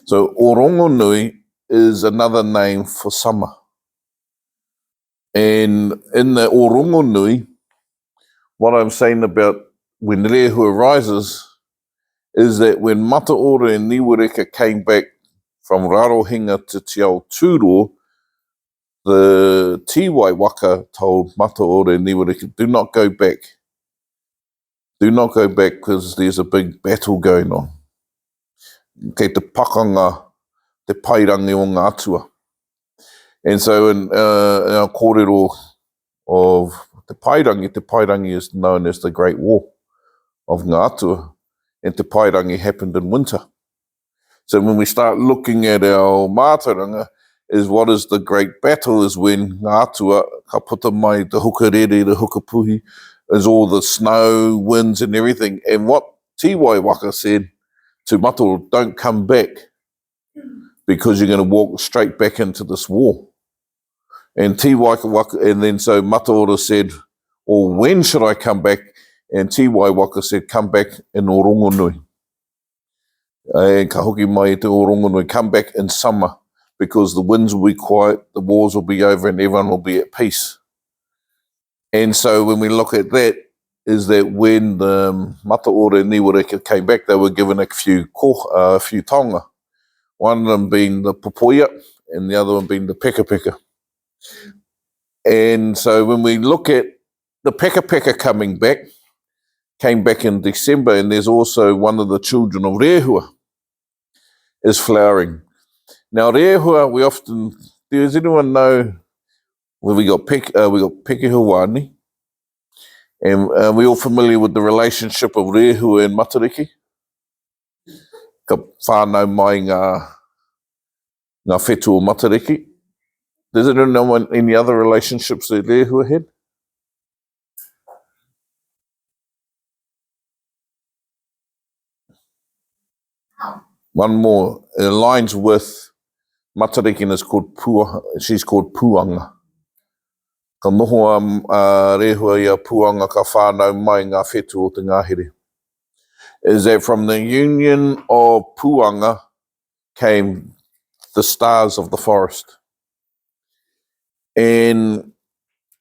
So Orongo Nui is another name for summer. And in the Orongo Nui, what I'm saying about when Rehua rises is that when Mataora and Niwareka came back from Rarohinga to Te Ao Tūro, the Tiwai waka told Mataora and Niwareka, do not go back. Do not go back because there's a big battle going on. Kei te pakanga, te pairangi o ngā atua. And so in our kōrero of te pairangi is known as the Great War of ngā atua. And te pairangi happened in winter. So when we start looking at our mātauranga, is what is the great battle is when ngā atua, ka puta mai, the hukarere, the hukapuhi, is all the snow, winds and everything. And what Tiwai waka said to Mataora, don't come back because you're going to walk straight back into this war. And Tiwai waka, and then so Mataora said, or when should I come back? And Tiwai waka said, come back in Orongo Nui. And ka hoki mai te Orongo Nui, come back in summer because the winds will be quiet, the wars will be over and everyone will be at peace. And so when we look at that, is that when the Mata Ore Niwareka came back, they were given a few taonga. One of them being the Popoia and the other one being the Peka Peka. And so when we look at the Peka Peka came back in December, and there's also one of the children of Rehua is flowering. Now Rehua, we often, does anyone know where we got Pekehawani? And we're all familiar with the relationship of Rehua and Matariki. Ka whānau mai ngā whetū o Matariki. Does anyone know any other relationships that Rehua had? One more. It aligns with Matariki, and is called she's called Puanga. Ka noho Rehua ia Puanga ka whānau mai ngā whetū o te ngahere. Is that from the union of Puanga came the stars of the forest. And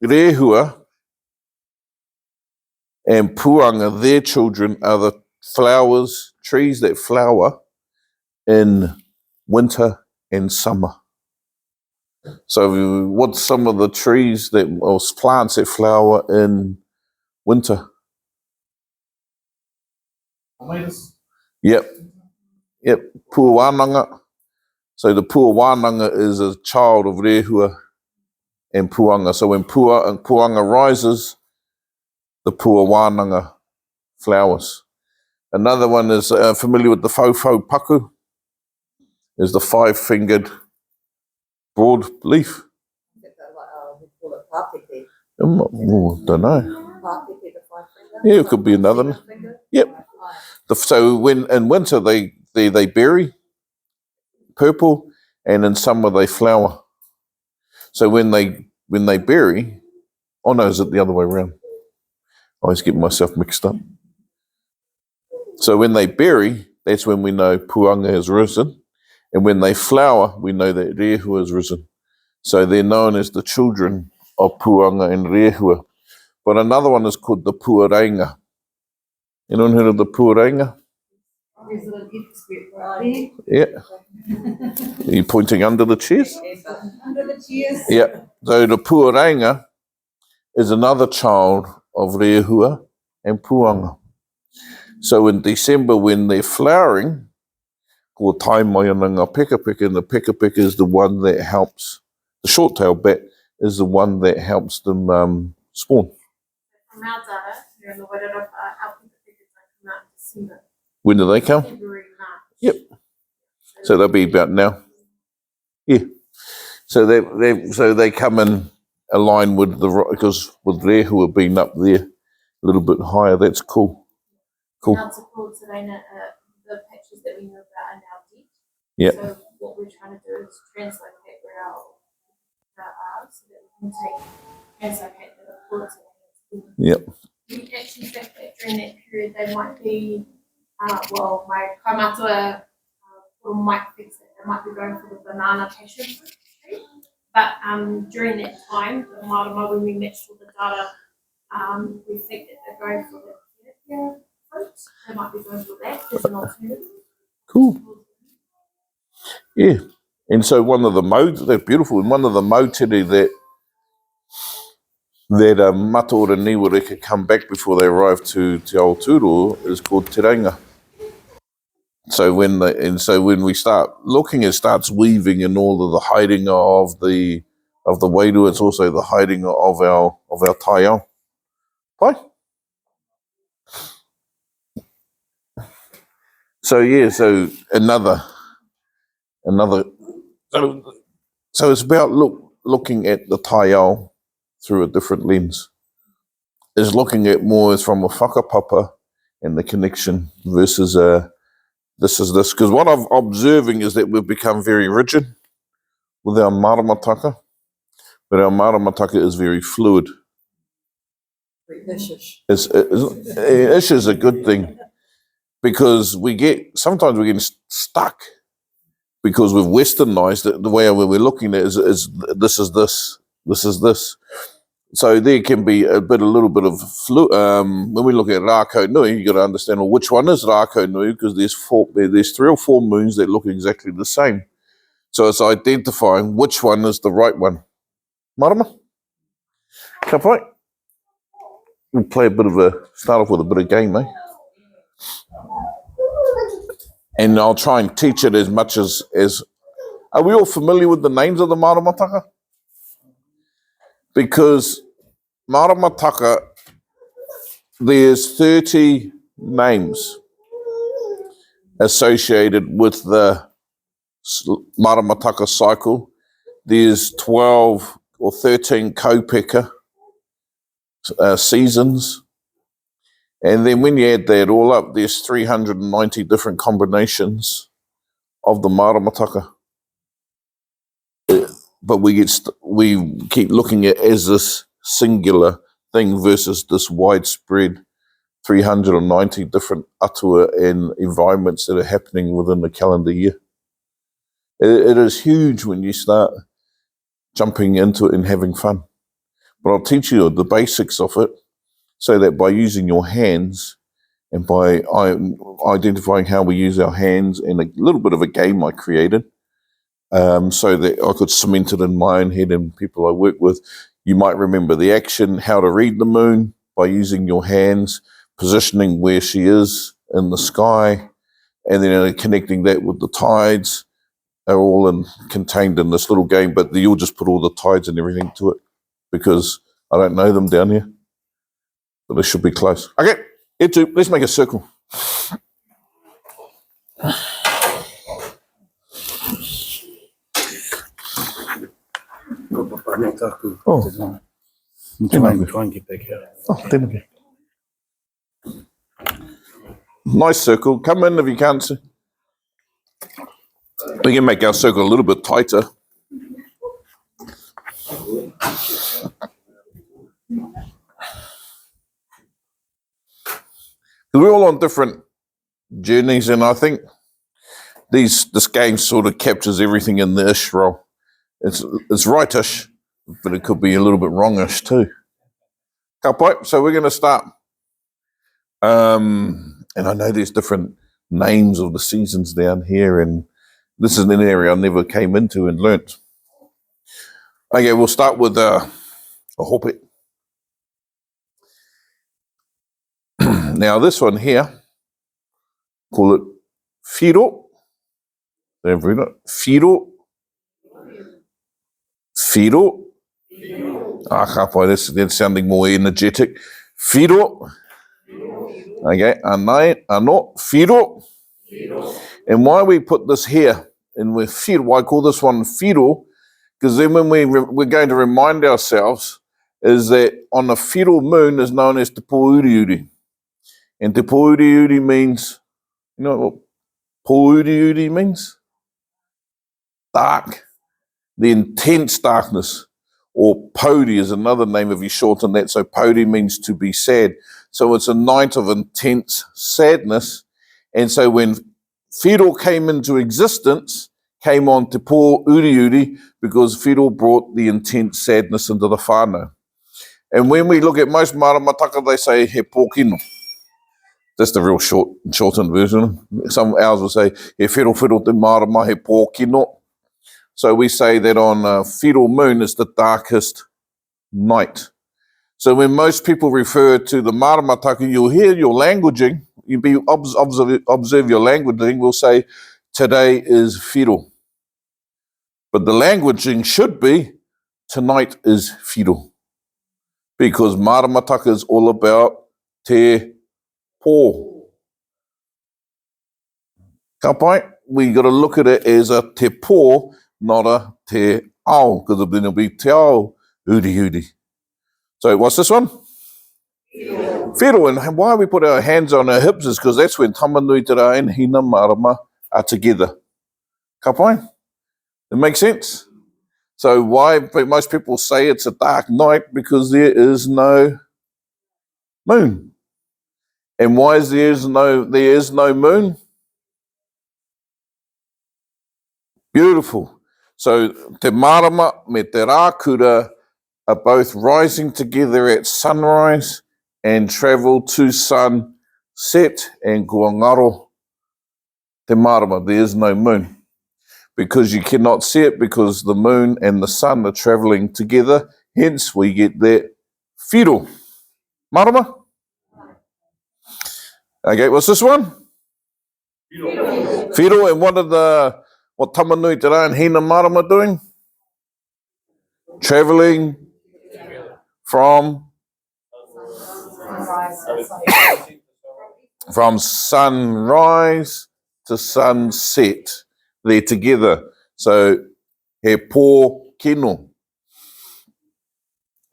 Rehua and Puanga, their children, are the flowers, trees that flower in winter and summer. So what's some of the trees or plants that flower in winter? Yep. Wānanga. So the Wānanga is a child of Rehua and Puanga. So when Puanga rises, the Wānanga flowers. Another one is familiar with the Fofo Paku, is the 5-fingered broad leaf. We call it Pātiki. Don't know. Pātiki, the 5-finger. Yeah, it could be another. Yep. So when in winter they berry purple, and in summer they flower. So when they berry, oh no, is it the other way around? I always get myself mixed up. So when they berry, that's when we know Puanga has risen, and when they flower, we know that Rehua has risen. So they're known as the children of Puanga and Rehua. But another one is called the Puarenga. Anyone heard of the Puarenga? Resident expert right Yeah. Are you pointing under the chairs? there. Under the chairs. Yeah. So the Puarenga is another child of Rehua and Puanga. So in December, when they're flowering, called Taimaiananga Peka Peka, and the Peka Peka is the one that helps, the short-tailed bat is the one that helps them spawn. From our data, here in the Wairarapa, our Peka Pekas come out in December. When do they come? February, March. Yep. So they'll be about now. Yeah. So they come in align with because with Rehua being up there a little bit higher. That's cool. Cool. Now it's called today, the patches that we know about are now deep. Yeah. So what we're trying to do is translocate where our are, so that we can translocate the reports. Yep. We actually think that during that period they might be, my Matua might fix it. They might be going for the banana passion fruit tree. But during that time, the Marama, when we matched all the data, we think that they're going for the Kiokio fruit. They might be going for that as an alternative. Cool. Yeah. And so one of the modes, they're beautiful, and one of the motiri that Mata Ore Niwareka come back before they arrive to Te Aoturo is called Te Ranga. So when we start looking, it starts weaving in all of the hiding of the Whiro. It's also the hiding of our Taiao. Right? So yeah, so another so it's about looking at the Taiao through a different lens. Is looking at more as from a whakapapa and the connection versus this is this. Because what I'm observing is that we've become very rigid with our Maramataka, but our Maramataka is very fluid. Ish is a good thing, because sometimes we're getting stuck because we've westernized it. The way we're looking at it is this is this, this is this. So there can be a little bit of when we look at Rākau Nui, you got to understand, well, which one is Rākau Nui, because there's 3 or 4 moons that look exactly the same. So it's identifying which one is the right one. Marama? Ka pai? We'll play start off with a bit of game, eh? And I'll try and teach it as much as are we all familiar with the names of the Maramataka? Because Maramataka, there's 30 names associated with the Maramataka cycle. There's 12 or 13 kaupeka seasons. And then when you add that all up, there's 390 different combinations of the Maramataka. But we keep looking at it as this singular thing versus this widespread 390 different atua and environments that are happening within the calendar year. It is huge when you start jumping into it and having fun. But I'll teach you the basics of it so that by using your hands and by identifying how we use our hands and a little bit of a game I created, so that I could cement it in my own head and people I work with. You might remember the action, how to read the moon by using your hands, positioning where she is in the sky, and then connecting that with the tides are all contained in this little game, but you'll just put all the tides and everything to it because I don't know them down here, but they should be close. Okay, let's make a circle. Oh. Try and get back out. Oh, then nice circle. Come in if you can't see. We can make our circle a little bit tighter. We're all on different journeys, and I think this game sort of captures everything in the ish role. It's rightish, but it could be a little bit wrongish too. Ka pai, so we're going to start. And I know there's different names of the seasons down here, and this is an area I never came into and learnt. Okay, we'll start with a hope. Now this one here, call it Whiro. Whiro. Whiro. Ka pai, that's sounding more energetic. Whiro. Okay, ano, Whiro. And why we put this here, and we're Whiro, why I call this one Whiro, because then when we're going to remind ourselves is that on the Whiro moon is known as Te Pōuriuri. And Te Pōuriuri means, you know what Pōuriuri means? Dark. The intense darkness. Or Pōuri is another name if you shorten that. So Pōuri means to be sad. So it's a night of intense sadness. And so when Whiro came into existence, came on Te Pōuriuri because Whiro brought the intense sadness into the whānau. And when we look at most Maramataka, they say he pōkino. That's the real shortened version. Some ours will say he whiro te marama he pōkino. So we say that on Whiro moon is the darkest night. So when most people refer to the Maramataka, you'll hear your languaging. You observe your languaging. We'll say today is Whiro. But the languaging should be tonight is Whiro. Because Maramataka is all about te pō. Ka pai, we got to look at it as a te pō, not a te ao, because then it'll be te ao uri. So what's this one? Whiro. And why we put our hands on our hips is because that's when tamanui te rā and hina marama are together. Ka pai? It makes sense? So why most people say it's a dark night? Because there is no moon. And why is there is no moon? Beautiful. So te marama me te rākura are both rising together at sunrise and travel to sunset, and kua ngaro te marama, there is no moon. Because you cannot see it, because the moon and the sun are travelling together, hence we get that whiro. Marama? Okay, what's this one? Whiro, and what Tamanui Te Rā and Hina Marama doing? Travelling from sunrise to sunset. They're together. So, he pō kino.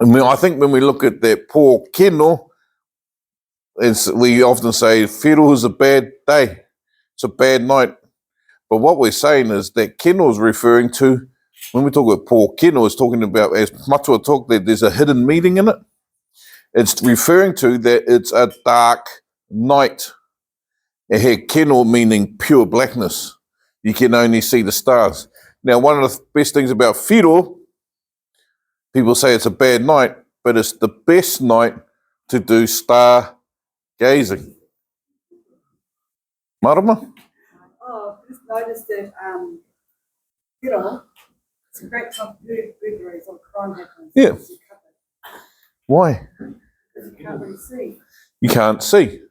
I think when we look at that pō kino, we often say, whiro is a bad day. It's a bad night. But what we're saying is that kino is referring to, when we talk about pō kino, it's talking about, as Matua talked, that there's a hidden meaning in it. It's referring to that it's a dark night. E he kino meaning pure blackness. You can only see the stars. Now, one of the best things about whiro, people say it's a bad night, but it's the best night to do star gazing. Marama? Oh, I just noticed that, it's a great time to do burglaries or crime happens. Yeah. Why? Because you can't really see. You can't see.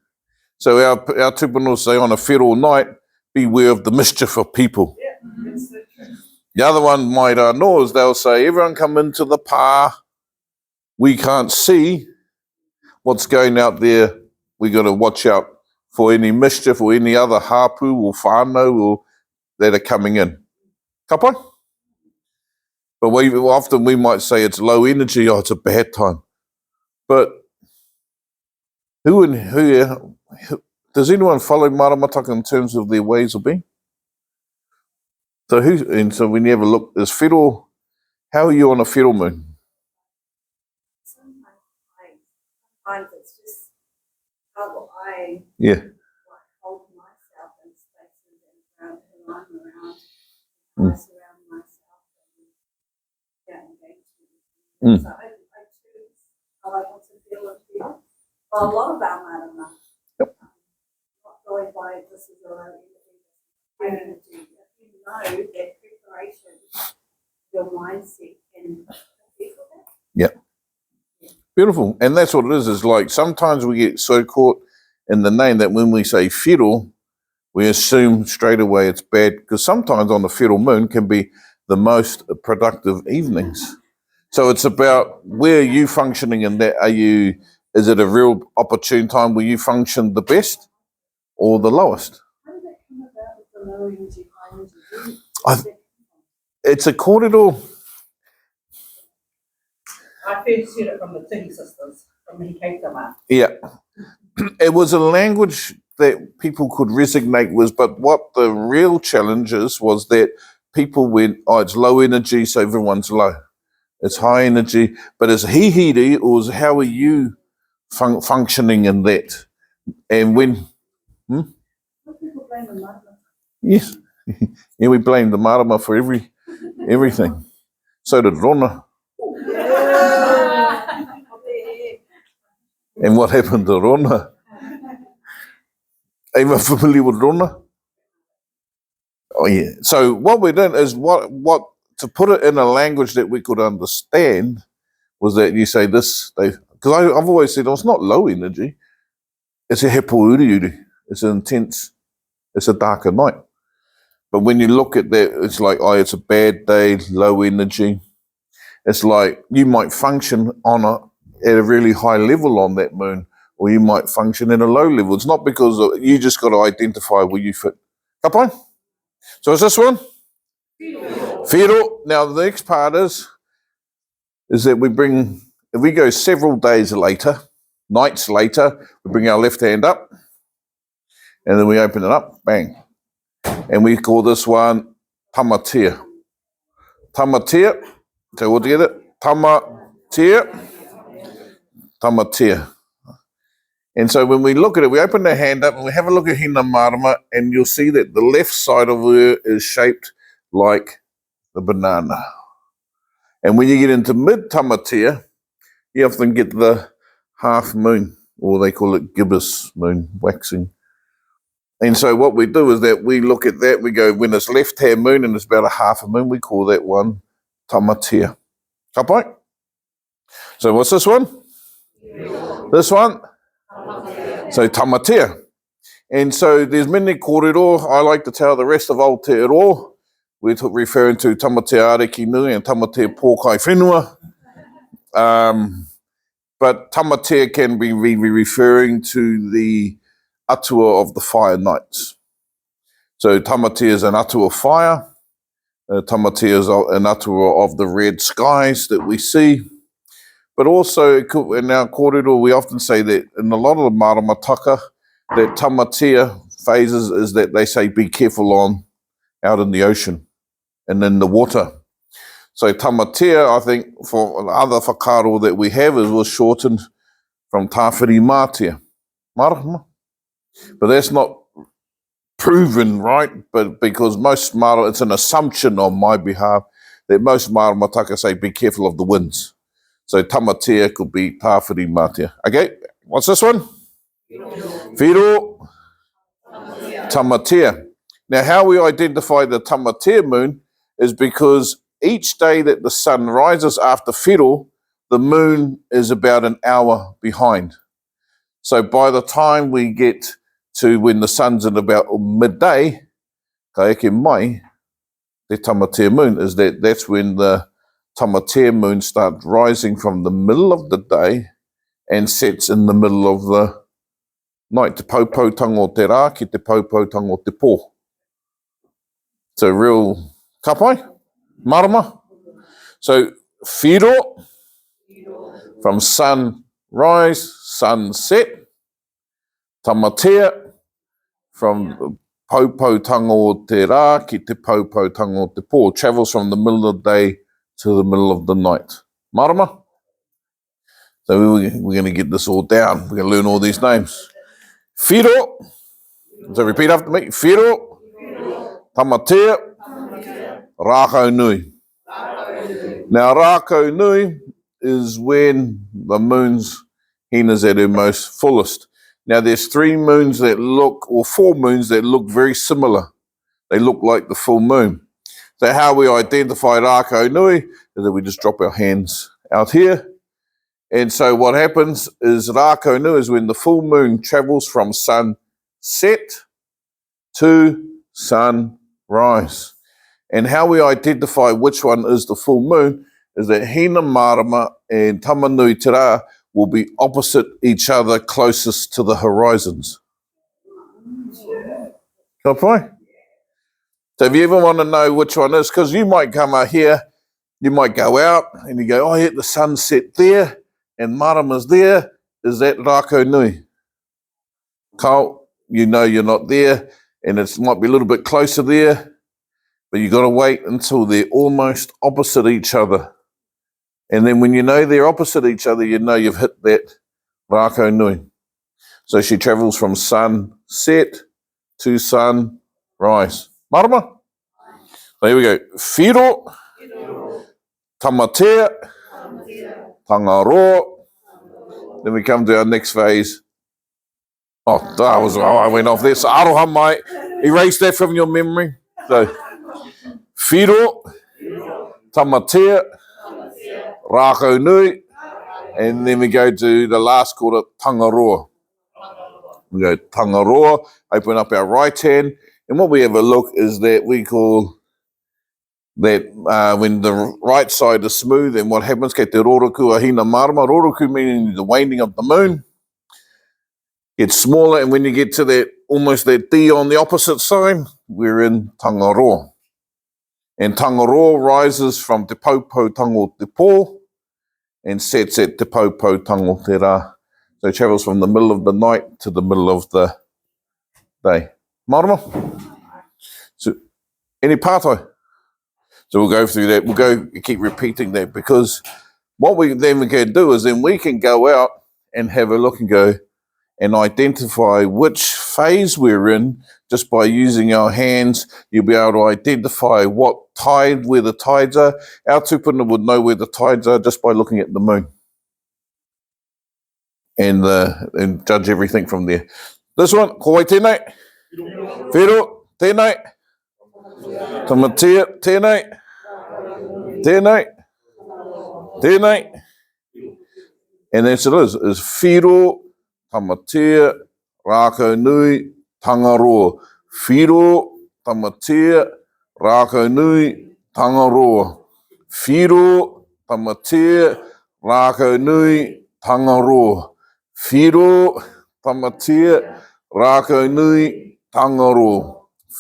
So our tupuna say on a whiro night, beware of the mischief of people. Yeah, that's so true. The other one might know is they'll say, everyone come into the pā. We can't see what's going out there. We got to watch out for any mischief or any other hapu or whānau that are coming in. Kapai? But often we might say it's low energy, it's a bad time. But who does anyone follow Maramataka in terms of their ways of being? So when you ever look, is whiro, how are you on a whiro moon? Sometimes it's just how I Yeah. hold myself in spaces and around who I'm around. I surround myself and engage with. So I choose how I want to feel and feel. Well, a lot of our marama, not going by this is a low energy. If you know that preparation, your mindset can feel that. Yeah. Beautiful. And that's what it is like sometimes we get so caught in the name that when we say whiro, we assume straight away it's bad, because sometimes on the whiro moon can be the most productive evenings. So it's about where are you functioning in that? Is it a real opportune time where you function the best or the lowest? How did that come about with the low energy, high energy? It's a corridor. I first heard it from the Turuki sisters, from Hikaitama. Yeah. It was a language that people could resonate with, but what the real challenge was that people went, it's low energy, so everyone's low. It's high energy, but it's hihiri, or how are you functioning in that? And when... Some people blame the marama. Yes. Yeah, we blame the marama for everything. So did Rona. And what happened to Rona? Are you familiar with Rona? Oh, yeah. So what we did is what to put it in a language that we could understand was that you say this, because I've always said, it's not low energy. It's a hepo uriuri. It's an intense, it's a darker night. But when you look at that, it's like, it's a bad day, low energy. It's like you might function at a really high level on that moon, or you might function at a low level. It's not because you just got to identify where you fit. Kapai? So is this one? Whiro. Now the next part is that if we go several days later, nights later, we bring our left hand up, and then we open it up, bang. And we call this one tamatea. Tamatea. So all together, tamatea. Tamatea. And so when we look at it, we open the hand up and we have a look at Hina Marama, and you'll see that the left side of her is shaped like the banana. And when you get into mid-tamatea, you often get the half moon, or they call it gibbous moon, waxing. And so what we do is that we look at that, we go, when it's left-hand moon and it's about a half a moon, we call that one tamatea. Ka pai? So what's this one? This one? So tamatea. And so there's many kōrero. I like to tell the rest of Aotearoa. We're referring to tamatea ariki nui and tamatea pōkai whenua. But tamatea can be referring to the atua of the fire nights. So tamatea is an atua fire. Tamatea is an atua of the red skies that we see. But also, in our kōrero, we often say that in a lot of the Maramataka, that tamatea phases is that they say be careful out in the ocean and in the water. So tamatea, I think, for other whakaro that we have, was shortened from tāwhiri mātia. Marama. But that's not proven, right? But because most Mara, it's an assumption on my behalf that most Maramataka say be careful of the winds. So tamatea could be tāwhiri mātia. Okay, what's this one? Whiro. Tamatea. Now, how we identify the tamatea moon is because each day that the sun rises after whiro, the moon is about an hour behind. So by the time we get to when the sun's at about midday, ka eke mai, the tamatea moon is that's when the tamatea moon starts rising from the middle of the day and sets in the middle of the night. Te paupautanga o te rā ki te paupautanga o te pō. So real kapai, marama. So whiro, from sunrise, sunset. Tamatea, from paupautanga o te rā ki te paupautanga o te pō. Travels from the middle of the day to the middle of the night. Marama. So we're going to get this all down. We're going to learn all these names. Whiro. So repeat after me. Whiro. Tamatea. Rākau nui. Now rākau nui is when the moon's hen is at her most fullest. Now there's 3 moons that look, or 4 moons that look very similar. They look like the full moon. So how we identify rākau nui is that we just drop our hands out here. And so what happens is rākau nui is when the full moon travels from sunset to sunrise. And how we identify which one is the full moon is that Hina Marama and Tamanui Te Rā will be opposite each other closest to the horizons. Ka pai? So if you ever want to know which one is, because you might come out here, you might go out and you go, oh yeah, the sun's set there and Marama's there. Is that rākau nui? Kau, you know you're not there and it might be a little bit closer there, but you got to wait until they're almost opposite each other. And then when you know they're opposite each other, you know you've hit that rākau nui. So she travels from sunset to sunrise. Marama? So here we go. Whiro, tamatea, tangaroa. Then we come to our next phase. I went off there. So aroha mai. Erase that from your memory. So whiro, tamatea, rākau nui, and then we go to the last quarter, tangaroa. We go tangaroa, open up our right hand, and what we have a look is that we call that when the right side is smooth, and what happens, ke te roroku ahina marama, roroku meaning the waning of the moon, gets smaller, and when you get to that, almost that D on the opposite side, we're in tangaroa. And tangaroa rises from te paupautanga o te pō and sets at te paupautanga o te rā. So it travels from the middle of the night to the middle of the day. Marama? So, any pātai? So we'll go through that. We'll keep repeating that, because what we can do is then we can go out and have a look and go and identify which phase we're in just by using our hands, you'll be able to identify what tide, where the tides are. Our tupuna would know where the tides are just by looking at the moon. And judge everything from there. This one, koi tēnei, whiro tēnei, tamatea tēnei, tēnei, tēnei. And that's it is whiro, tamatea, rākau nui, tangaroa. Whiro, tamatea, rākau nui, tangaroa. Whiro, tamatea, rākau nui, tangaroa. Whiro, tamatea, rākau nui, tangaroa.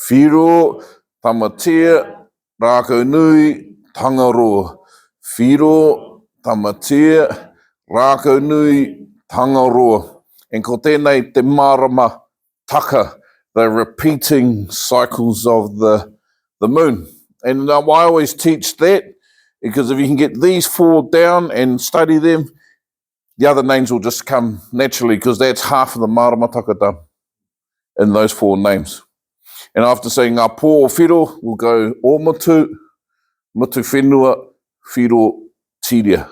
Whiro, tamatea, rākau nui, tangaroa. Whiro, tamatea, rākau nui, tangaroa. And ko tēnei te Maramataka, the repeating cycles of the moon. And I always teach that, because if you can get these 4 down and study them, the other names will just come naturally, because that's half of the Maramataka done in those 4 names. And after saying ngā pō o whiro, we'll go o matu, matu whenua, whiro tiria.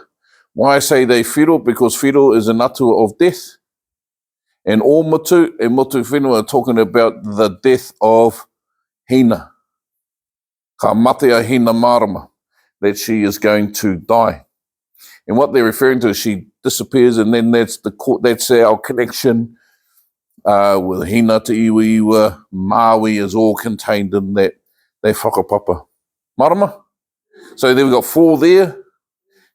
Why I say they whiro? Because whiro is an atua of death. And o matu and matu whenua are talking about the death of Hina. Ka matea Hina Marama, that she is going to die. And what they're referring to is she disappears, and then that's our connection with Hina te iwa, Maui is all contained in that whakapapa. Marama? So then we've got 4 there.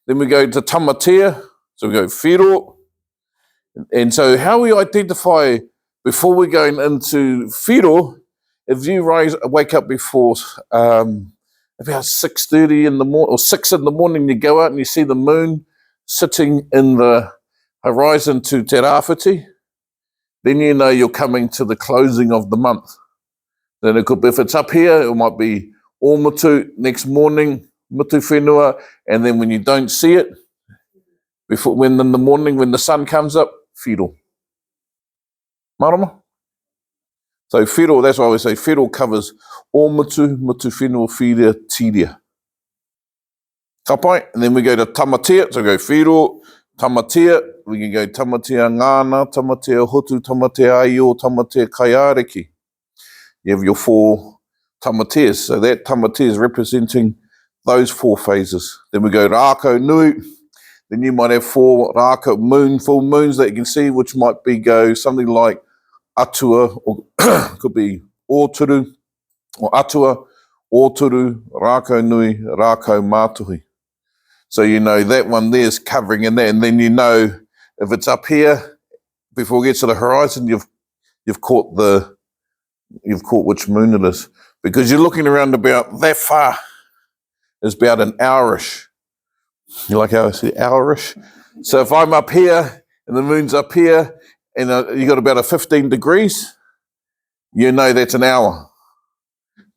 Then we go to tamatea, so we go whiro. And so how we identify before we're going into whiro, if you wake up before about 6:30 in the morning, or 6 in the morning, you go out and you see the moon sitting in the horizon to Te Rāwhiti, then you know you're coming to the closing of the month. Then it could be, if it's up here, it might be o matu, next morning, matu whenua, and then when you don't see it, when in the morning, when the sun comes up, whiro. Marama? So whiro, that's why we say whiro covers o matu, matu whenua, whiria, tiria. Ka pai, and then we go to tamatea, so we go whiro, tamatea, we can go tamatea ngāna, tamatea hotu, tamatea aio, tamatea kaiareki. You have your 4 tamateas, so that tamatea is representing those 4 phases. Then we go rākau nui, then you might have 4 rākau full moons that you can see, which might go something like atua, or could be ōturu, or atua, ōturu, rākau nui, rākau mātuhi. So you know that one there is covering in that, and then you know if it's up here, before it gets to the horizon, you've caught which moon it is. Because you're looking around about that far, is about an hourish. You like how I say hourish? So if I'm up here, and the moon's up here, and you got about a 15 degrees, you know that's an hour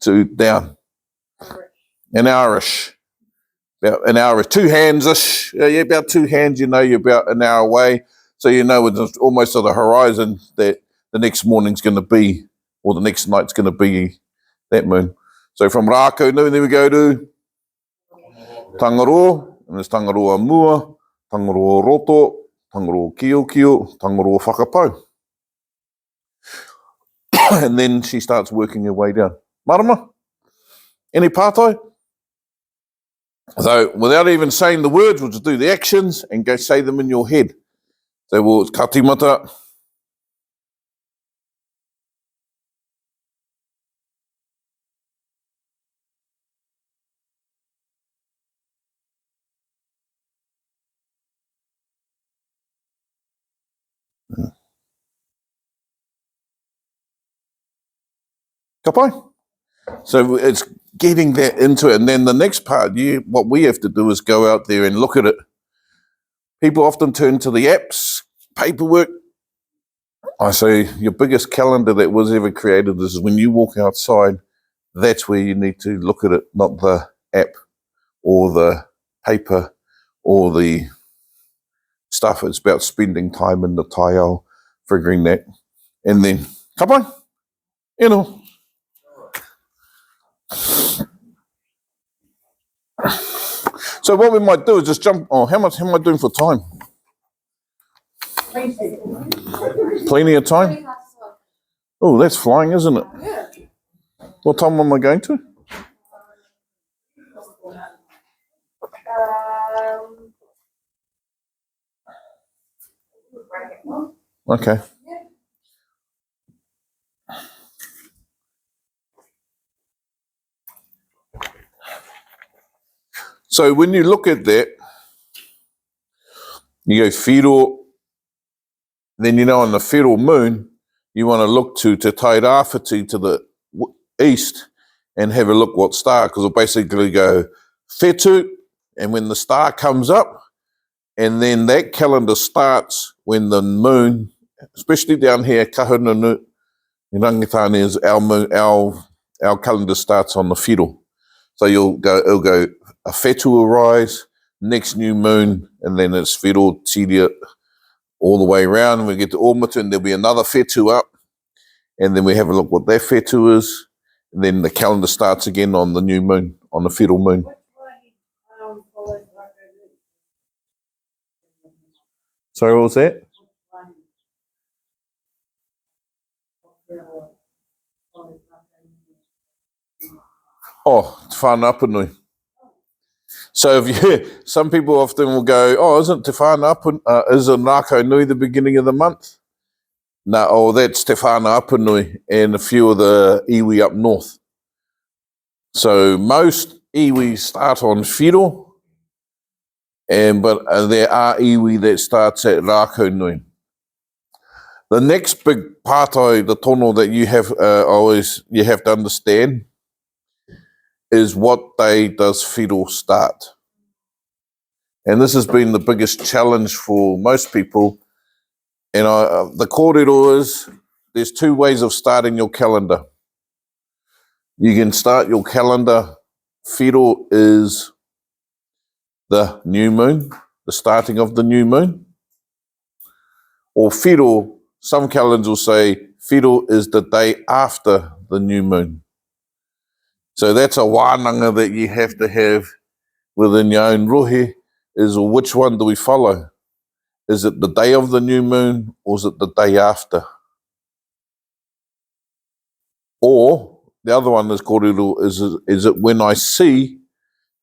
to down. An hourish. About an hour, 2 hands-ish. Yeah, about 2 hands, you know you're about an hour away. So you know it's almost to the horizon that the next morning's going to be, or the next night's going to be that moon. So from rākau nui, then we go to tangaroa, and there's tangaroa mua, tangaroa roto, tangaroa kiokio, tangaroa whakapau. And then she starts working her way down. Marama? Any pātai? So without even saying the words, we'll just do the actions and go say them in your head. So we'll ka tīmata. Ka pai? So it's getting that into it. And then the next part, what we have to do is go out there and look at it. People often turn to the apps, paperwork. I say your biggest calendar that was ever created is when you walk outside, that's where you need to look at it, not the app or the paper or the stuff. It's about spending time in the Taiao, figuring that. And then, ka pai, So what we might do is just jump. Oh, how am I doing for time? Plenty of time. Oh, that's flying, isn't it? What time am I going to? Okay. So when you look at that, you go Whiro, then you know on the Whiro moon, you want to look to Te Tairāwhiti to the east and have a look what star, because it'll basically go Whetu, and when the star comes up, and then that calendar starts when the moon, especially down here, Kahununu, in Rangitāne is our moon, our calendar starts on the Whiro. So it'll go a Whetu will rise, next new moon, and then it's Whiro, Tiria, all the way around. And we get to Ormatu, and there'll be another Whetu up, and then we have a look what that Whetu is, and then the calendar starts again on the new moon, on the Whiro moon. Sorry, what was that? Oh, Te Whānau. So some people often will go, oh, isn't Te Whānau, is a Nāko Nui the beginning of the month? No, oh, that's Te Whānau and a few of the iwi up north. So most iwi start on Whiro, but there are iwi that starts at Rākau Nui. The next big pātai, the tono that you have you have to understand is what day does Whiro start. And this has been the biggest challenge for most people. And the kōrero is, there's two ways of starting your calendar. You can start your calendar, Whiro is the new moon, the starting of the new moon. Or Whiro, some calendars will say, Whiro is the day after the new moon. So that's a wānanga that you have to have within your own rohe, is which one do we follow? Is it the day of the new moon, or is it the day after? Or the other one is kōrero, is it when I see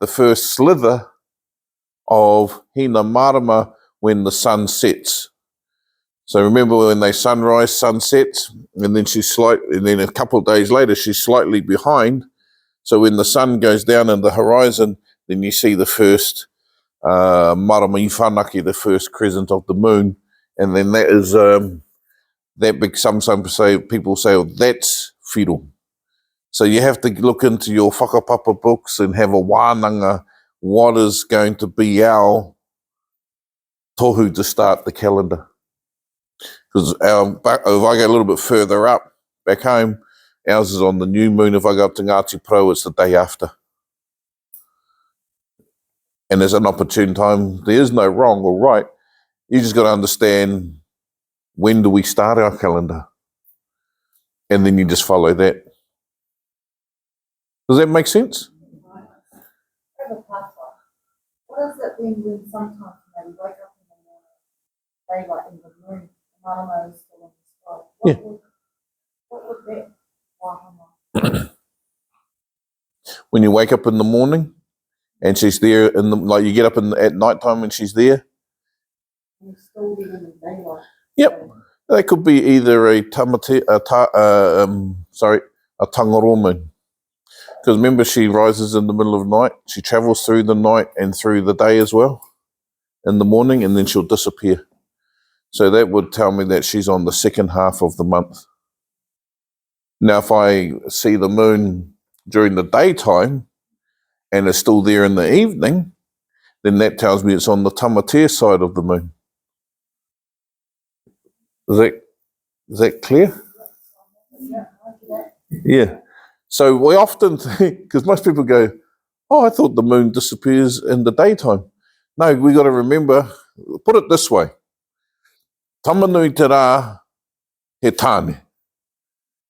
the first slither of hina marama when the sun sets? So remember when they sunrise, sun sets, and then a couple of days later she's slightly behind. So when the sun goes down in the horizon, then you see the first marama I whanaki, the first crescent of the moon, and then that is people say, oh, that's Whiro. So you have to look into your whakapapa books and have a wānanga, what is going to be our tohu to start the calendar. Because if I go a little bit further up, back home, ours is on the new moon. If I go up to Ngāti Pro, it's the day after. And there's an opportune time. There is no wrong or right. You just got to understand, when do we start our calendar? And then you just follow that. Does that make sense? What does it mean when sometimes you wake up in the morning, daylight in the moon, the Marama is still in the sky? What would that wahama? When you wake up in the morning and she's there, like you get up at night time and she's there. And still there in the daylight. Yep. That could be either a tangaro moon. Because remember, she rises in the middle of the night. She travels through the night and through the day as well in the morning, and then she'll disappear. So that would tell me that she's on the second half of the month. Now, if I see the moon during the daytime and it's still there in the evening, then that tells me it's on the tamatea side of the moon. Is that clear? Yeah. So we often think, because most people go, oh, I thought the moon disappears in the daytime. No, we got to remember, put it this way. Tamanui te rā he tāne.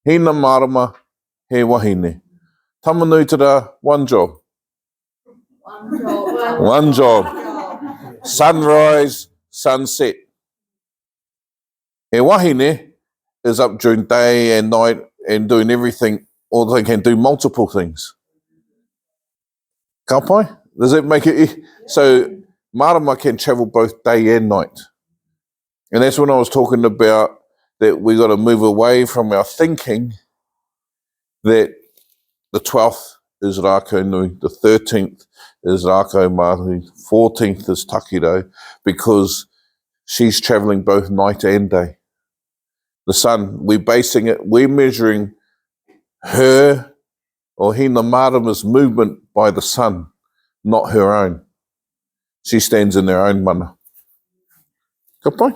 Hina marama he wahine. Tamanui te rā, one job. One job. Sunrise, sunset. E wahine is up during day and night and doing everything, or they can do multiple things. Ka pai? Does that make it? So Marama can travel both day and night. And that's when I was talking about that we got to move away from our thinking that the 12th is Rākau Nui, the 13th is Rākau Māori, 14th is Takiro, because she's travelling both night and day. The sun, we're measuring her or Hina Marama's movement by the sun, not her own. She stands in her own mana. Ka pai?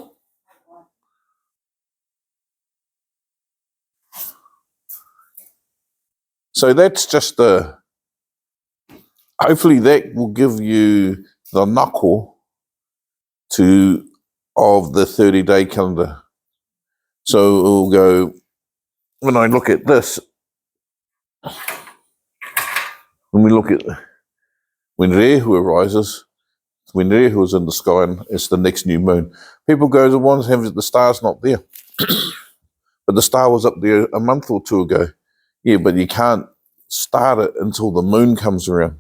So that's just hopefully that will give you the knuckle of the 30-day calendar. So we'll go, when I look at this, when we look at when Rehu arises, when Rehu is in the sky and it's the next new moon, people go, the star's not there. But the star was up there a month or two ago. Yeah, but you can't start it until the moon comes around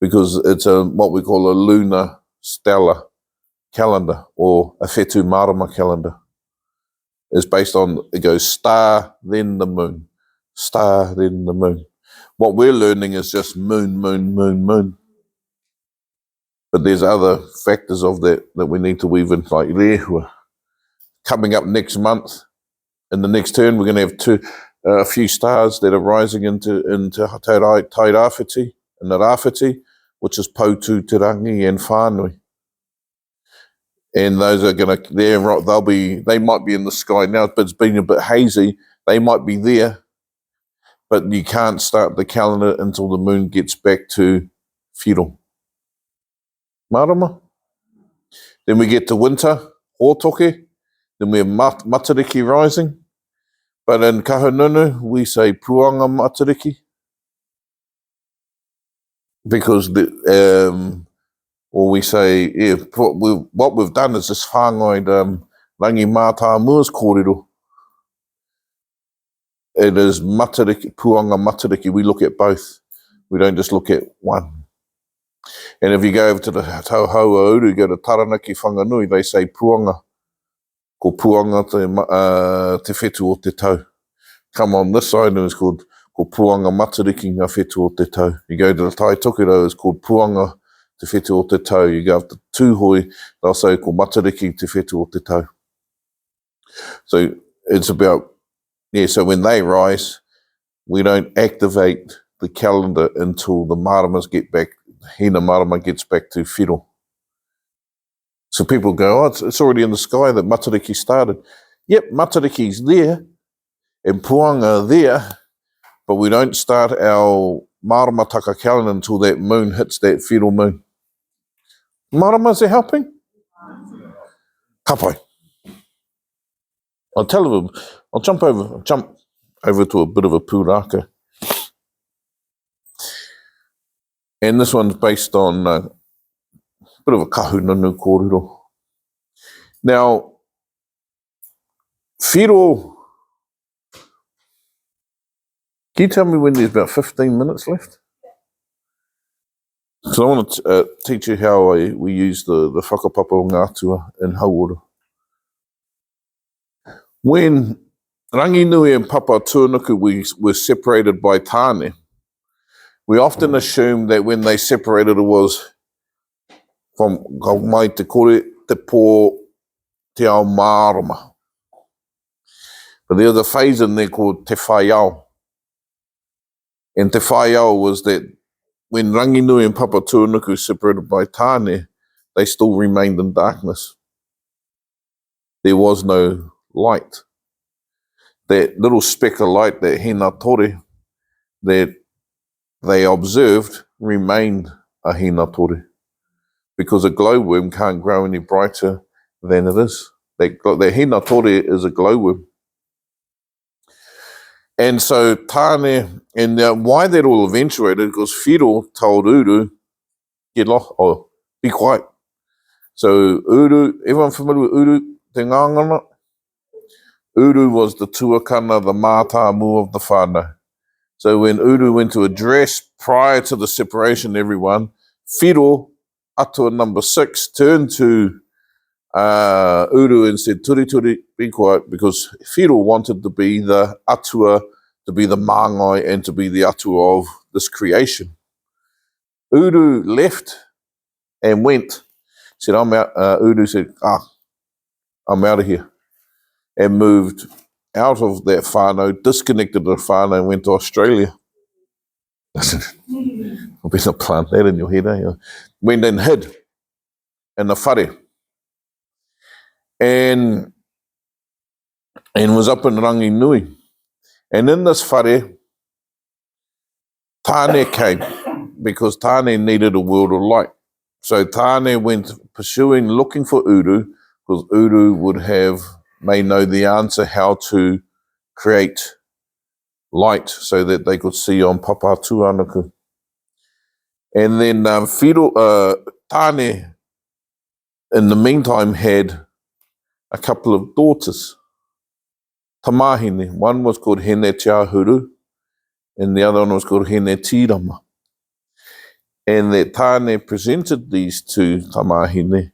because it's what we call a lunar stellar calendar or a whetū marama calendar. It's based on, it goes star, then the moon, star, then the moon. What we're learning is just moon, moon, moon, moon. But there's other factors of that we need to weave in, like rehua. Coming up next month, in the next turn, we're going to have a few stars that are rising into Tairāwhiti and the Rāwhiti, which is Poutu, Te Rangi and Whānui. And those are going to, they might be in the sky now, but it's been a bit hazy. They might be there, but you can't start the calendar until the moon gets back to Whiro. Marama. Then we get to winter, Hotoke. Then we have Matariki rising. But in Kahununu, we say Puanga Matariki. Because or we say, yeah, what we've done is this whāngai rangi mātā mua's kōrero. It is matariki, puanga matariki. We look at both. We don't just look at one. And if you go over to the Tohu Uru, go to Taranaki Whanganui, they say puanga. Ko puanga te whetū o te tau. Come on this side, and it's called ko puanga matariki ngā whetū o te tau. You go to the Tai Tokiro, it's called puanga te whetū o te tau. You go up to Tūhoi, they'll say ko matariki te whetū o te tau. So it's about, so when they rise, we don't activate the calendar until the Maramas get back, Hina Marama gets back to Whiro. So people go, it's already in the sky that Matariki started. Yep, Matariki's there, and Puanga are there, but we don't start our Maramataka calendar until that moon hits that Whiro moon. Maramas are helping? Ka pai. I'll jump over to a bit of a pūrākau. And this one's based on a bit of a kahununu kōrero. Now, Whiro, can you tell me when there's about 15 minutes left? So I want to teach you how we use the whakapapa o ngā atua in Hauora. When Ranginui and Papa Tuanuku were separated by tāne, we often assume that when they separated it was from mai te kore te pō te ao Marama. But there was a phase in there called te Taiao. And te Taiao was that when Ranginui and Papa Tuanuku separated by tāne, they still remained in darkness. There was no light. That little speck of light, that hina tore, that they observed remained a hina tore. Because a glowworm can't grow any brighter than it is. That hina tore is a glowworm. And so Tāne, and why that all eventuated, because Whiro told Uru, get lost, or be quiet. So Uru, everyone familiar with Uru, te ngangana? Uru was the tuakana, the mātāmu of the whānau. So when Uru went to address prior to the separation everyone, Whiro, Atua number 6, turned to Uru and said, turi turi, be quiet, because Whiro wanted to be the Atua, to be the māngai, and to be the Atua of this creation. Uru left and went. Said, I'm out. Uru said, I'm out of here. And moved out of that whānau, disconnected the whānau, and went to Australia. I better plant that in your head, eh? Went and hid in the whare. And was up in Ranginui. And in this whare, Tāne came, because Tāne needed a world of light. So Tāne went pursuing, looking for Uru, because Uru may know the answer how to create light so that they could see on Papa Tuanaku. And then Tāne, in the meantime, had a couple of daughters, tamahine. One was called Hene Tiahuru, and the other one was called Hene Tirama. And that Tāne presented these two tamahine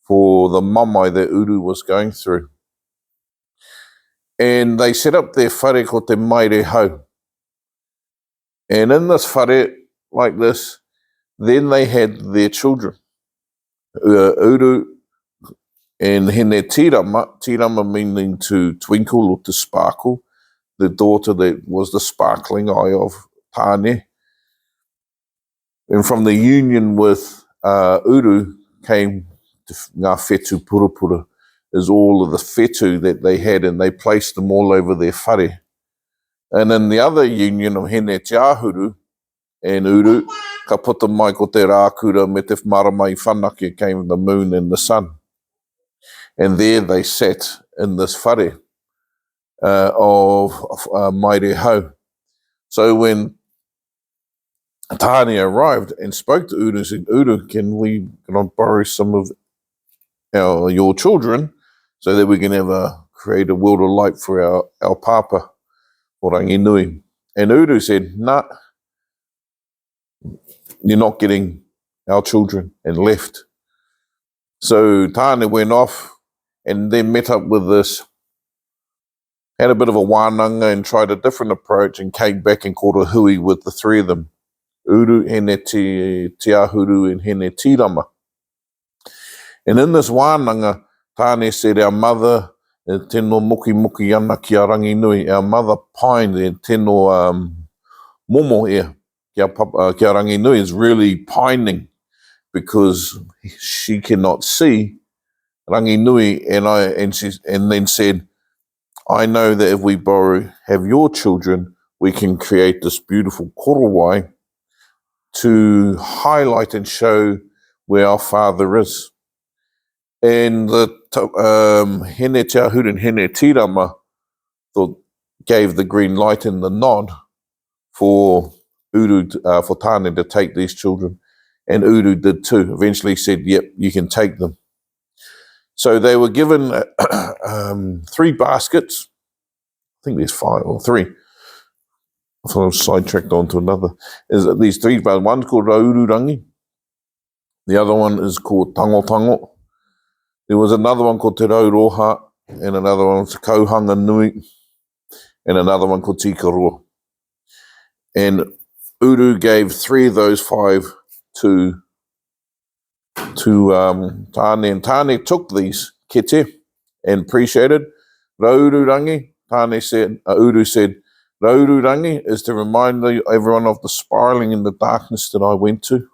for the mamai that Uru was going through. And they set up their whare ko te maire hau. And in this whare, like this, then they had their children. Uru and Hene Tirama meaning to twinkle or to sparkle, the daughter that was the sparkling eye of Tāne. And from the union with Uru came ngā whetu purupura, is all of the whetu that they had, and they placed them all over their whare. And in the other union of Hene Tiahuru and Uru, ka puta mai ko te rākura me te marama I whanake came the moon and the sun. And there they sat in this whare of Maire Hau. So when Tāne arrived and spoke to Uru and said, Uru, can I borrow some of your children so that we can create a world of light for our papa, or Ranginui? And Uru said, nah, you're not getting our children, and left. So Tāne went off and then met up with this, had a bit of a Wānanga and tried a different approach, and came back and caught a hui with the three of them, Uru, Hene Tiahuru, and Hene Tirama. And in this Wānanga, Tāne said, our mother, tēnō muki muki ana ki a Ranginui, our mother pined, and tēnō momo e ki a Ranginui is really pining because she cannot see Ranginui, and then said, I know that if we have your children, we can create this beautiful korowai to highlight and show where our father is. And the Hene Tiahuru and Hene Tirama gave the green light and the nod for Uru, for Tāne to take these children. And Uru did too. Eventually said, yep, you can take them. So they were given 3 baskets. I think there's 5 or 3. I thought I was sidetracked onto another. Is that these 3 baskets? One's called Raururangi. The other one is called Tango Tango. There was another one called Te Rauroha, and another one was Kauhanga Nui, and another one called Tikarua. And Uru gave 3 of those 5 to Tāne, and Tāne took these kete and appreciated. Raururangi, Tāne said, Uru said, Raururangi is to remind everyone of the spiraling in the darkness that I went to.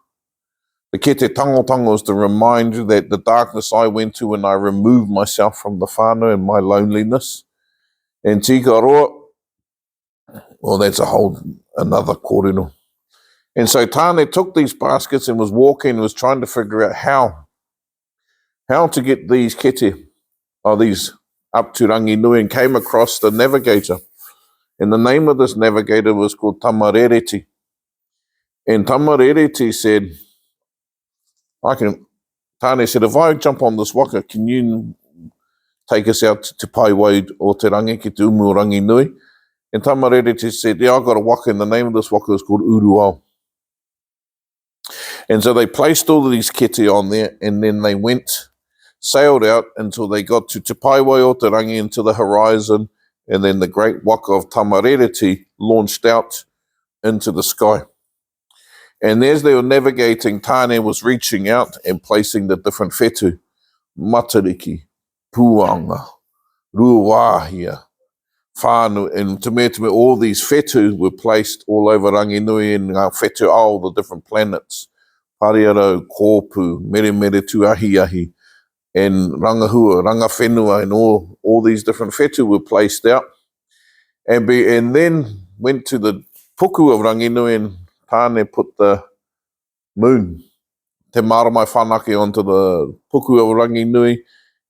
The kete tango tango is to remind you that the darkness I went to when I removed myself from the whānau and my loneliness. And Tikarua, well, that's another kōrero. And so Tāne took these baskets and was walking, was trying to figure out how to get these kete, these up to Ranginui, and came across the navigator. And the name of this navigator was called Tamarereti. And Tamarereti said, Tāne said, if I jump on this waka, can you take us out to Te Paiwai o Te Rangi ki Te Umu Rangi Nui? And Tamarereti said, yeah, I've got a waka, and the name of this waka is called Uruao. And so they placed all of these kete on there, and then they sailed out until they got to Te Paiwai o Te Rangi into the horizon, and then the great waka of Tamarereti launched out into the sky. And as they were navigating, Tāne was reaching out and placing the different whetū, Matariki, Puanga, Ruawahia, Whānau, and te mea, all these whetū were placed all over Ranginui and whetū ao, the different planets. Pariaro, Kōpū, Meremere Tuahiahi, and Rangahua, Rangawhenua, and all these different whetū were placed out. And then went to the puku of Ranginui, and Tāne put the moon, te Marama whanake, onto the puku of Ranginui,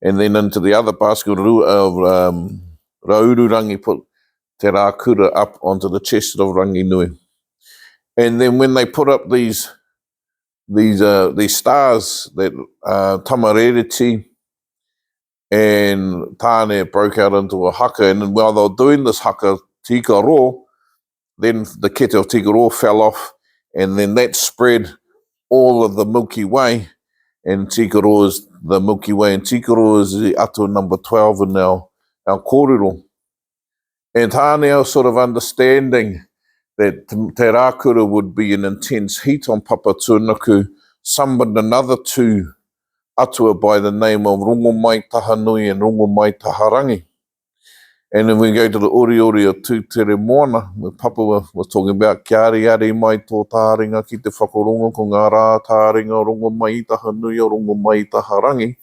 and then into the other basket of Raururangi, put te Rākura up onto the chest of Ranginui. And then when they put up these stars that Tamarereti and Tāne broke out into a haka, and while they were doing this haka, Tika Ro, then the kete of Tika Ro fell off, and then that spread all of the Milky Way, and Tika Ro is the Milky Way, and Tika Ro is the Atua number 12 in our kōrero. And Tāne sort of understanding that Te Rākura would be an intense heat on Papatūānuku, summoned another two atua by the name of Rongomai Tahanui and Rongomai Taharangi. And then we go to the Oreore of Tūtere Moana, where Papa was talking about kia ari mai tō tāringa ki te whakarongo ko ngā rā tāringa Rongomai Tahanui o Rongomai Taharangi.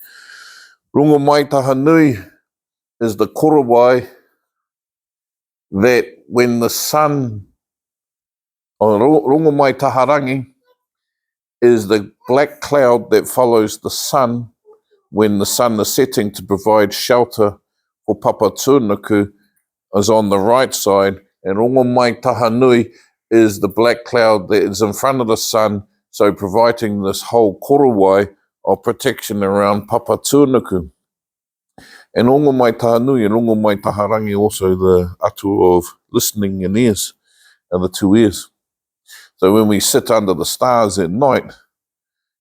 Rongomai Tahanui is the korowai that when the sun, or Rongomai Taharangi is the black cloud that follows the sun when the sun is setting to provide shelter for Papatūānuku, is on the right side, and Rongomai Tahanui is the black cloud that is in front of the sun, so providing this whole korowai of protection around Papatūānuku. And Rongomai Tahanui and Rongomai Taharangi also the atua of listening and ears, and the two ears. So when we sit under the stars at night,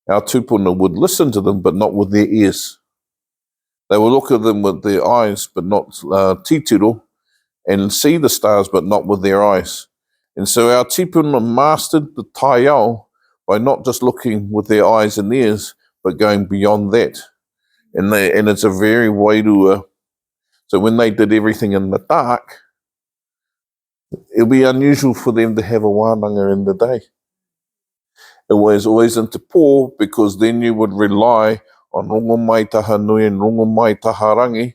our tupuna would listen to them, but not with their ears. They would look at them with their eyes, but not titiro, and see the stars, but not with their eyes. And so our tupuna mastered the Taiao by not just looking with their eyes and ears, but going beyond that. And it's a very wairua. So when they did everything in the dark, it would be unusual for them to have a wānanga in the day. It was always into pō, because then you would rely on Rongomai Tahanui and Rongomai Taharangi,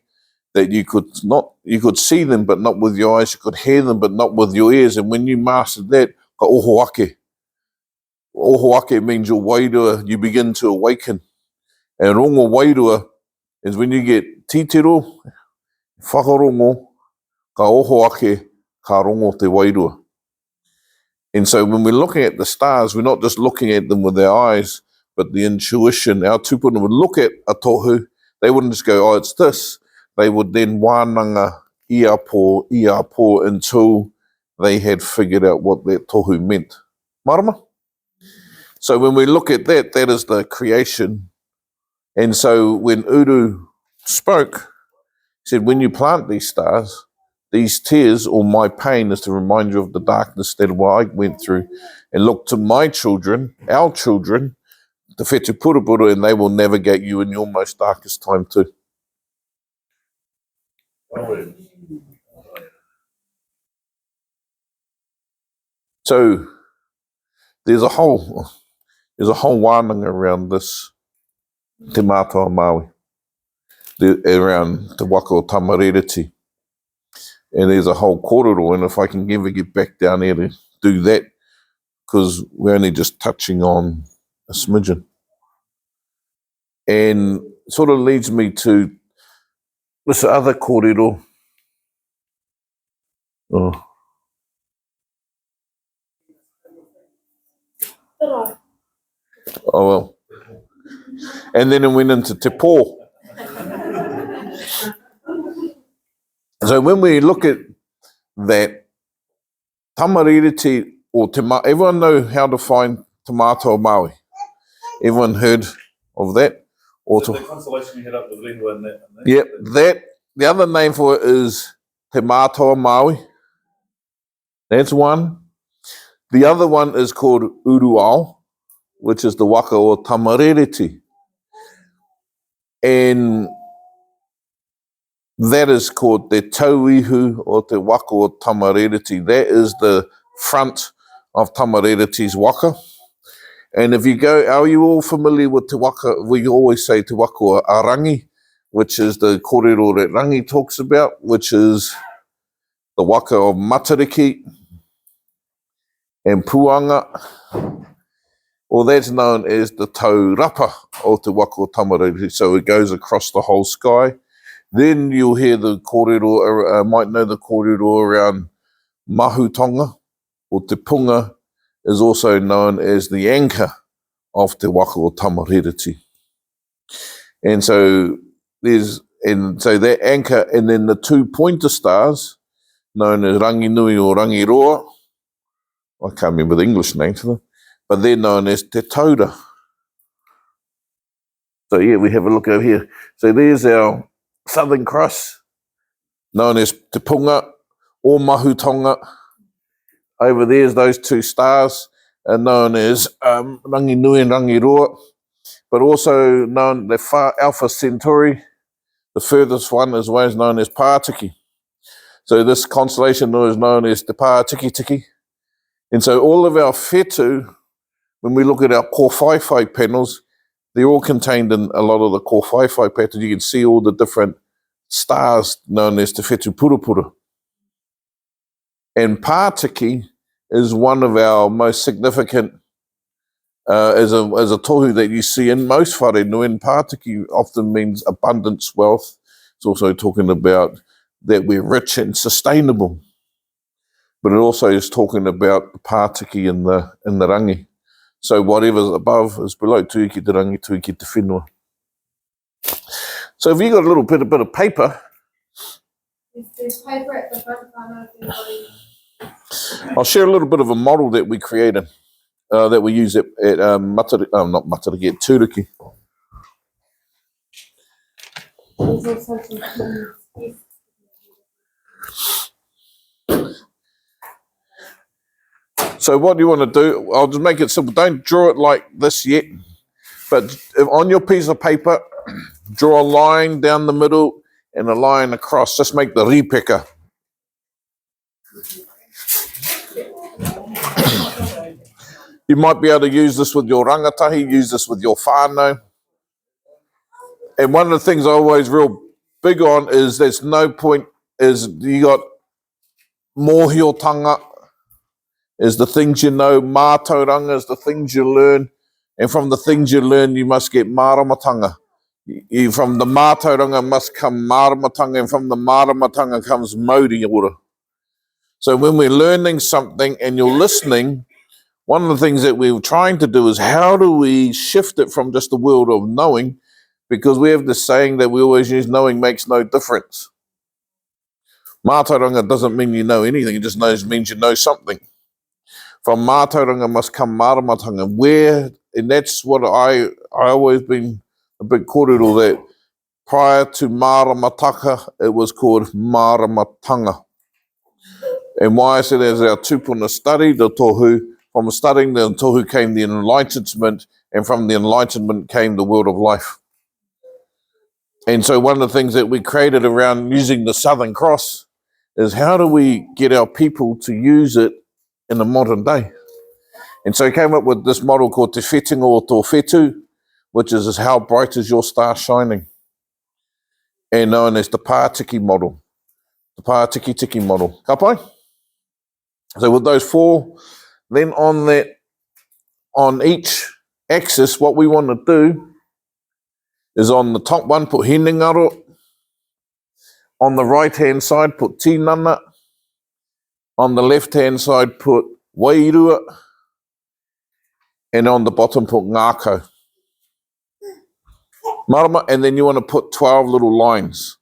that you could see them, but not with your eyes. You could hear them, but not with your ears. And when you mastered that, ka oho ake. Oho ake means your wairua, you begin to awaken. And rongo wairua is when you get titiro, whakarongo, ka oho ake, ka rongo te wairua. And so when we're looking at the stars, we're not just looking at them with our eyes, but the intuition. Our tupuna would look at a tohu. They wouldn't just go, oh, it's this. They would then wānanga ia pō, until they had figured out what that tohu meant. Marama? So when we look at that, that is the creation. And so when Uru spoke, he said, when you plant these stars, these tears or my pain is to remind you of the darkness that I went through, and look to my children, our children, the whetū purupuru, and they will navigate you in your most darkest time too. So there's a whole wānanga around this te mātua Māui, around te waka o Tamarereti. And there's a whole kōrero, and if I can ever get back down there to do that, because we're only just touching on a smidgen. And sort of leads me to this other kōrero. Oh, Oh well. And then it went into Te Pō. So when we look at that, tamariri or everyone know how to find Te Mātua Māori? Everyone heard of that? Or The constellation you hit up with Ringo and that. Yep, that, the other name for it is Te Mātua Māori. That's one. The other one is called Uruao, which is the waka o tamariri. And that is called Te Tauihu or Te Waka o Tamariri. That is the front of Tamariri's waka. And if you go, are you all familiar with Te Waka? We always say Te Waka o Arangi, which is the kōrero that Rangi talks about, which is the waka of Matariki and Puanga. Or that's known as the taurapa o Te Waka o Tamariri. So it goes across the whole sky. Then you'll hear the kōrero, might know the kōrero around Mahutonga, or Te Punga is also known as the anchor of Te Waka o Tamariri. And so that anchor, and then the two pointer stars, known as Ranginui or Rangiroa, I can't remember the English name for them, but they're known as Te Taura. So yeah, we have a look over here. So there's our Southern Cross, known as Te Punga or Mahutonga. Over there's those two stars, are known as Ranginui and Rangiroa, but also known the far Alpha Centauri. The furthest one is always known as Pātiki. So this constellation is known as the Pātiki Tiki. And so all of our whetū, when we look at our kōwhaiwhai panels, they're all contained in a lot of the kōwhaiwhai patterns. You can see all the different stars known as the whetū purupura. And Pātiki is one of our most significant, as a tohu that you see in most wharenui. And Pātiki often means abundance, wealth. It's also talking about that we're rich and sustainable. But it also is talking about Pātiki in the rangi. So whatever's above is below. Tuiki te rangi, tuiki te whenua. So if you got a little bit of paper, There's paper at the front. I don't know if anybody. I'll share a little bit of a model that we created, that we use at Matariki, not Matariki, at Turuki. There's also some keys. So what do you want to do? I'll just make it simple. Don't draw it like this yet, but on your piece of paper, draw a line down the middle and a line across. Just make the ripeka. You might be able to use this with your rangatahi, use this with your whānau. And one of the things I always real big on is there's no point, is you got mōhiotanga, is the things you know, mātauranga is the things you learn, and from the things you learn you must get maramatanga. From the mātauranga must come maramatanga, and from the maramatanga comes mauri ora. So when we're learning something and you're listening, one of the things that we're trying to do is how do we shift it from just the world of knowing, because we have this saying that we always use, knowing makes no difference. Mātauranga doesn't mean you know anything, it just means you know something. From mātauranga must come maramatanga. And that's what I always been a big kōrero that prior to Maramataka, it was called Maramatanga. And why I said as our tupuna study, the Tohu, from studying the Tohu came the enlightenment, and from the enlightenment came the world of life. And so one of the things that we created around using the Southern Cross is how do we get our people to use it in the modern day? And so he came up with this model called Te Whetinga o Tō Whetū, which is how bright is your star shining, and known as the Pātiki model, the Pātiki Tiki model. Ka pai? So with those four, then on each axis, what we want to do is on the top one, put Hinengaro. On the right-hand side, put Tinana. On the left-hand side, put Wairua. And on the bottom, put ngākau. Marama, and then you want to put 12 little lines.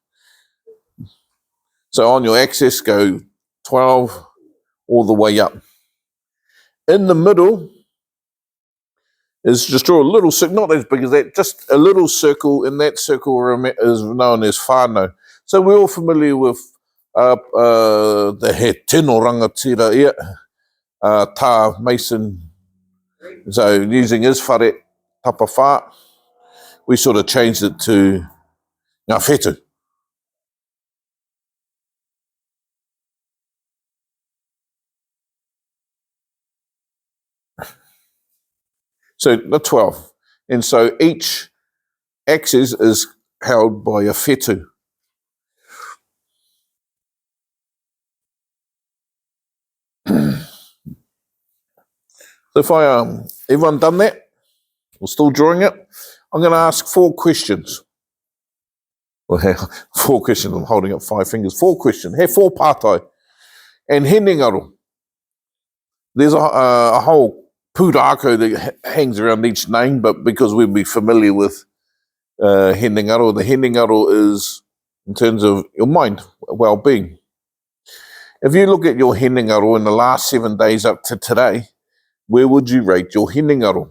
So on your axis, go 12 all the way up. In the middle is just draw a little circle, not as big as that, just a little circle, and that circle is known as whānau. So we're all familiar with the he tino rangatira ia, tā mason. So using his whare tapa whā, we sort of changed it to ngā whetū. So the 12. And so each axis is held by a whetū. So if everyone done that? We're still drawing it? I'm going to ask 4 questions. Well, 4 questions, I'm holding up 5 fingers. 4 questions. He 4 pātai. And he ngaro. There's a whole pūrākau that hangs around each name, but because we'd be familiar with he ngaro, the he ngaro is in terms of your mind, well-being. If you look at your he ngaro in the last 7 days up to today, where would you rate your he ngaro?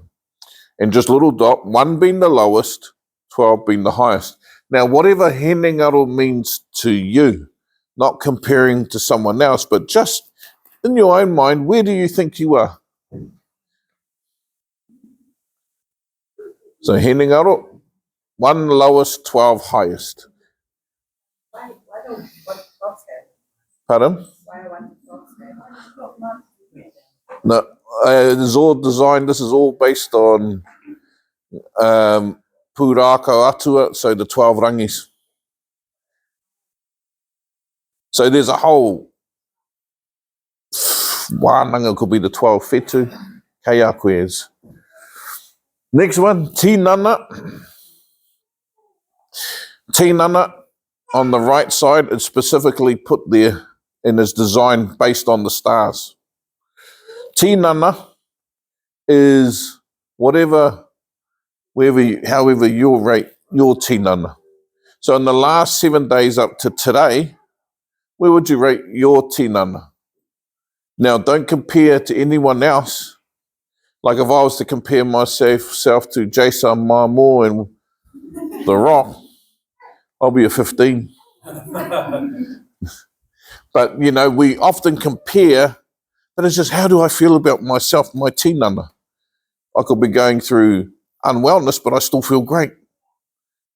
And just little dot, 1 being the lowest, 12 being the highest. Now, whatever he ngaro means to you, not comparing to someone else, but just in your own mind, where do you think you are? So he ngaro, 1 lowest, 12 highest. Why don't what dogs have? Pardon? Why want dogs have? No, it's all designed, this is all based on pūrākau atua, so the 12 rangis. So there's a whole Wānanga could be the 12 whetū, kei a koe is. Next one, tinana. Tinana on the right side is specifically put there and is designed based on the stars. Tinana is however you rate your tinana. So in the last 7 days up to today, where would you rate your tinana? Now, don't compare to anyone else. Like if I was to compare myself to Jason Momoa and The Rock, I'll be a 15. But, you know, we often compare, but it's just how do I feel about myself, my tinana? I could be going through unwellness, but I still feel great.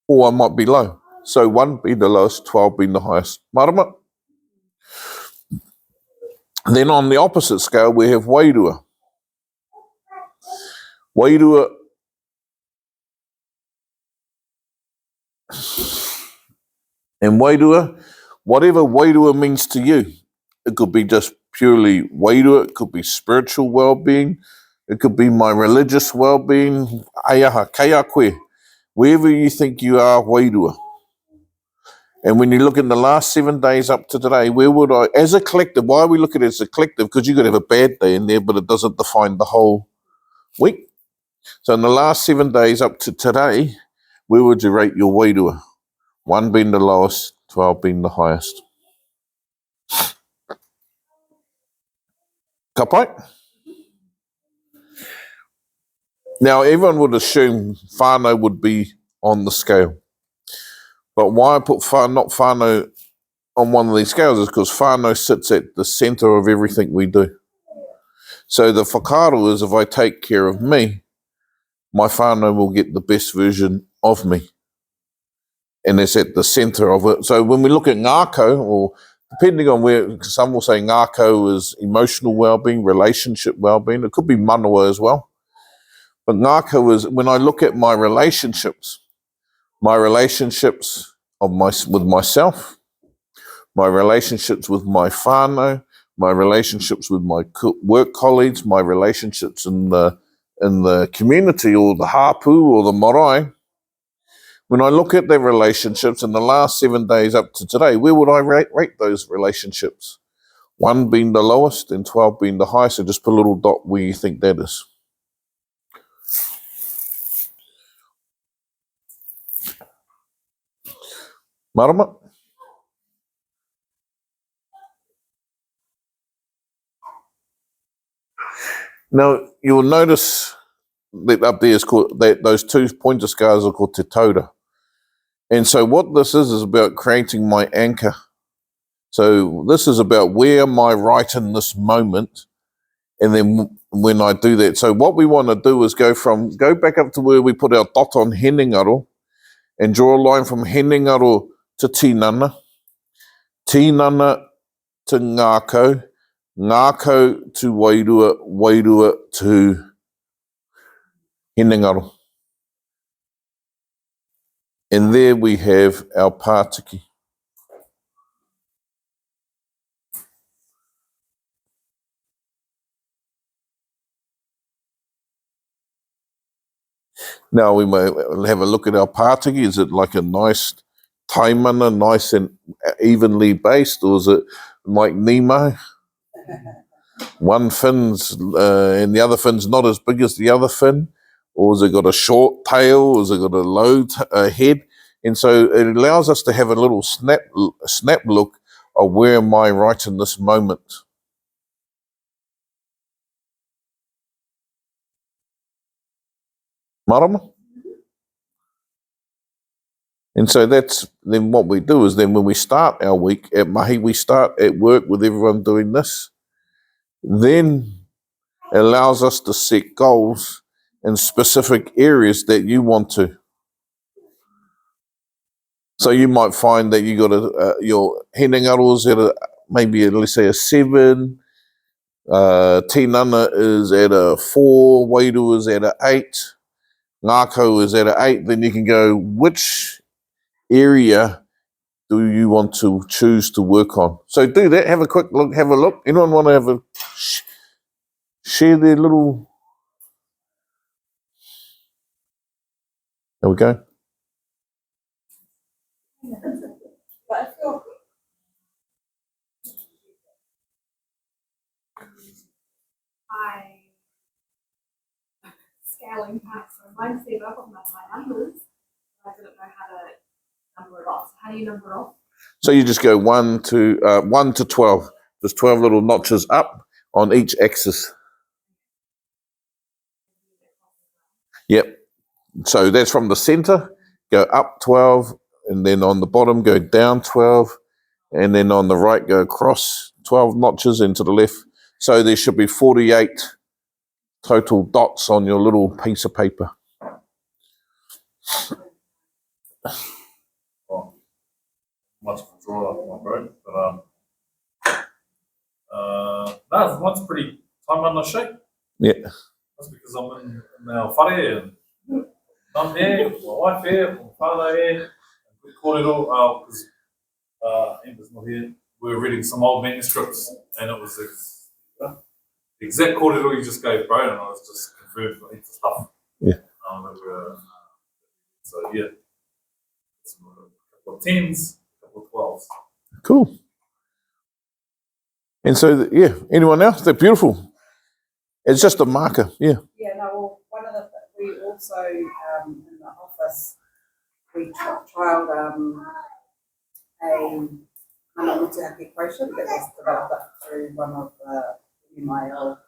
Or I might be low. So 1 being the lowest, 12 being the highest. Marama. Then on the opposite scale, we have wairua. Wairua and wairua, whatever wairua means to you. It could be just purely wairua, it could be spiritual well-being, it could be my religious well-being, aiaha, kei a koe, wherever you think you are, wairua. And when you look in the last 7 days up to today, where would I, as a collective, why we look at it as a collective? Because you could have a bad day in there, but it doesn't define the whole week. So in the last 7 days up to today, where would you rate your wairua? 1 being the lowest, 12 being the highest. Ka pai? Now, everyone would assume whānau would be on the scale. But why I put not whānau on one of these scales is because whānau sits at the centre of everything we do. So the whakaaro is if I take care of me, my whānau will get the best version of me. And it's at the centre of it. So when we look at ngākau, or depending on where, some will say ngākau is emotional well-being, relationship well-being. It could be manawa as well. But ngākau is when I look at my relationships with myself, my relationships with my whānau, my relationships with my work colleagues, my relationships in the community or the hapu or the marae. When I look at their relationships in the last 7 days up to today, where would I rate those relationships? 1 being the lowest and 12 being the highest. So just put a little dot where you think that is. Marama? Now, you'll notice that up there is called, that those two pointer scars are called te taura. And so what this is about creating my anchor. So this is about where am I right in this moment, and then when I do that. So what we want to do is go back up to where we put our dot on Henengaro and draw a line from Henengaro to Tinana to Ngākau, Ngākau to Wairua, Wairua to Henengaro. And there we have our Pātiki. Now we may have a look at our Pātiki. Is it like a nice taimana, nice and evenly based, or is it like Nemo? One fin's and the other fin's not as big as the other fin, or has it got a short tail, or has it got a low head? And so it allows us to have a little snap look of where am I right in this moment. Marama? And so that's then what we do is then when we start our week at Mahi, we start at work with everyone doing this. Then it allows us to set goals in specific areas that you want to. So you might find that you got your Henengaro's at maybe let's say a 7, Tinana is at a 4, Wairua is at a 8, Ngākau is at a 8. Then you can go, which area do you want to choose to work on? So do that. Have a quick look. Have a look. Anyone want to have a share their little? There we go. I scaling back, so mine said up on my numbers. I didn't know how to number it off. So how do you number it off? So you just go 1 to 12. There's 12 little notches up on each axis. Yep. So that's from the center, go up 12, and then on the bottom go down 12, and then on the right go across 12 notches into the left. So there should be 48 total dots on your little piece of paper. Well, much of a draw up my brain, but one's pretty time under shape. Yeah. That's because I'm in our whare and I'm here, my wife here, my father here, good kōrero, because Amber's not here. We were reading some old manuscripts and it was the exact kōrero you just gave, bro, and I was just confirmed for heaps of stuff. Yeah. So yeah, a couple of 10s, a couple of 12s. Cool. And so, yeah, anyone else? They're beautiful. It's just a marker, yeah. Yeah, no, well, one of the, we also, in the office, we trialled a Maramataka quotient that was developed up through one of the MIL.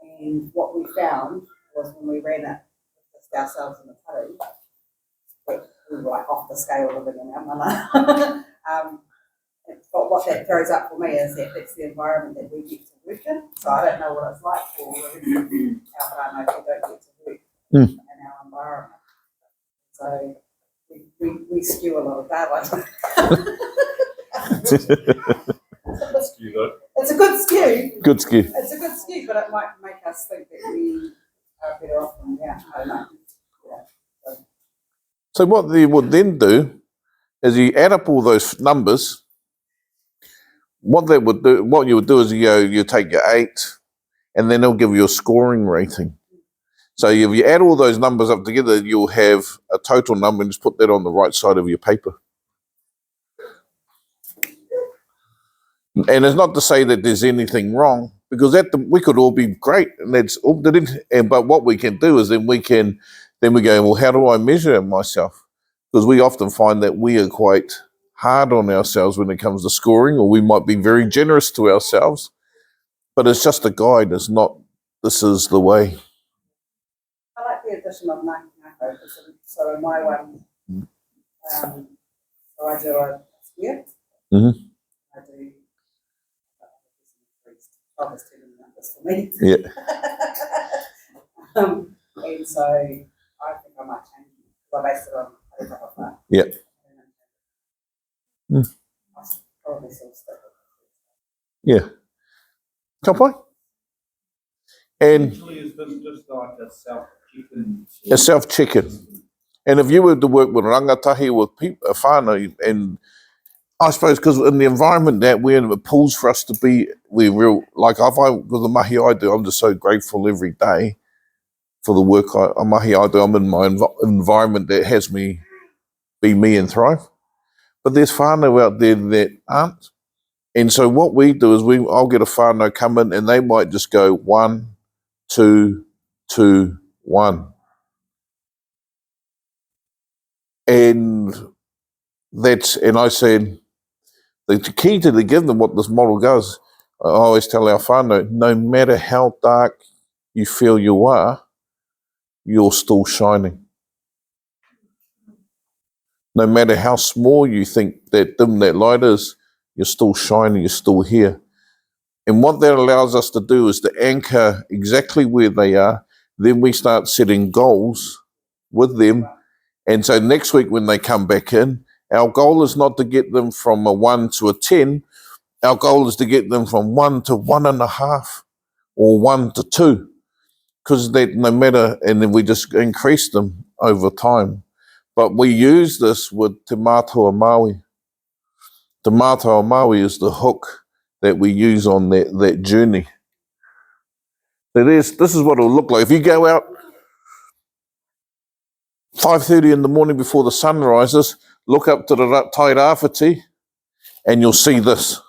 And what we found was when we ran it just ourselves in the Tohu, we were like off the scale living in our mana. But what that throws up for me is that it's the environment that we get to work in. So I don't know what it's like for our whānau who don't get to work in our environment. So we skew a lot of data. Skew though. It's a good skew. Good skew. It's a good skew, but it might make us think that we are better off than we are. I don't know. Yeah. So what they would then do is you add up all those numbers. What you would do is you take your 8, and then it'll give you a scoring rating. So if you add all those numbers up together, you'll have a total number, and just put that on the right side of your paper. And it's not to say that there's anything wrong, because we could all be great, and that's all. But what we can do is then we go, well, how do I measure myself? because we often find that we are quite hard on ourselves when it comes to scoring, or we might be very generous to ourselves, but it's just a guide. It's not, this is the way. I like the addition of Ngāki Ngāko, so in my one, so I do a square. Mhm. I do, obviously the numbers for me. Yeah. And so I think I might change it, because I based it on a couple of that. Yeah. I'll probably still stick with it. Yeah. Ka pai? And Usually is this just like a self-check-in? a self-check-in. And if you were to work with rangatahi, with people, whānau, and I suppose because in the environment that we're in, it pulls for us to be, we're real, like with the mahi I do, I'm just so grateful every day for the work mahi I do. I'm in my environment that has me be me and thrive. But there's whānau out there that aren't. And so what we do is I'll get a whānau come in and they might just go 1, 2, 2, 1. And I said, the key to give them what this model does, I always tell our whānau, no matter how dark you feel you are, you're still shining. No matter how small you think that dim that light is, you're still shining, you're still here. And what that allows us to do is to anchor exactly where they are. Then we start setting goals with them. And so next week when they come back in, our goal is not to get them from a 1 to a 10. Our goal is to get them from 1 to 1.5 or 1 to 2. Because that no matter, and then we just increase them over time. But we use this with Te Mātua Maui. Te Mātua Maui is the hook that we use on that journey. So this is what it'll look like. If you go out 5:30 in the morning before the sun rises, look up to the Tairāwhiti, and you'll see this.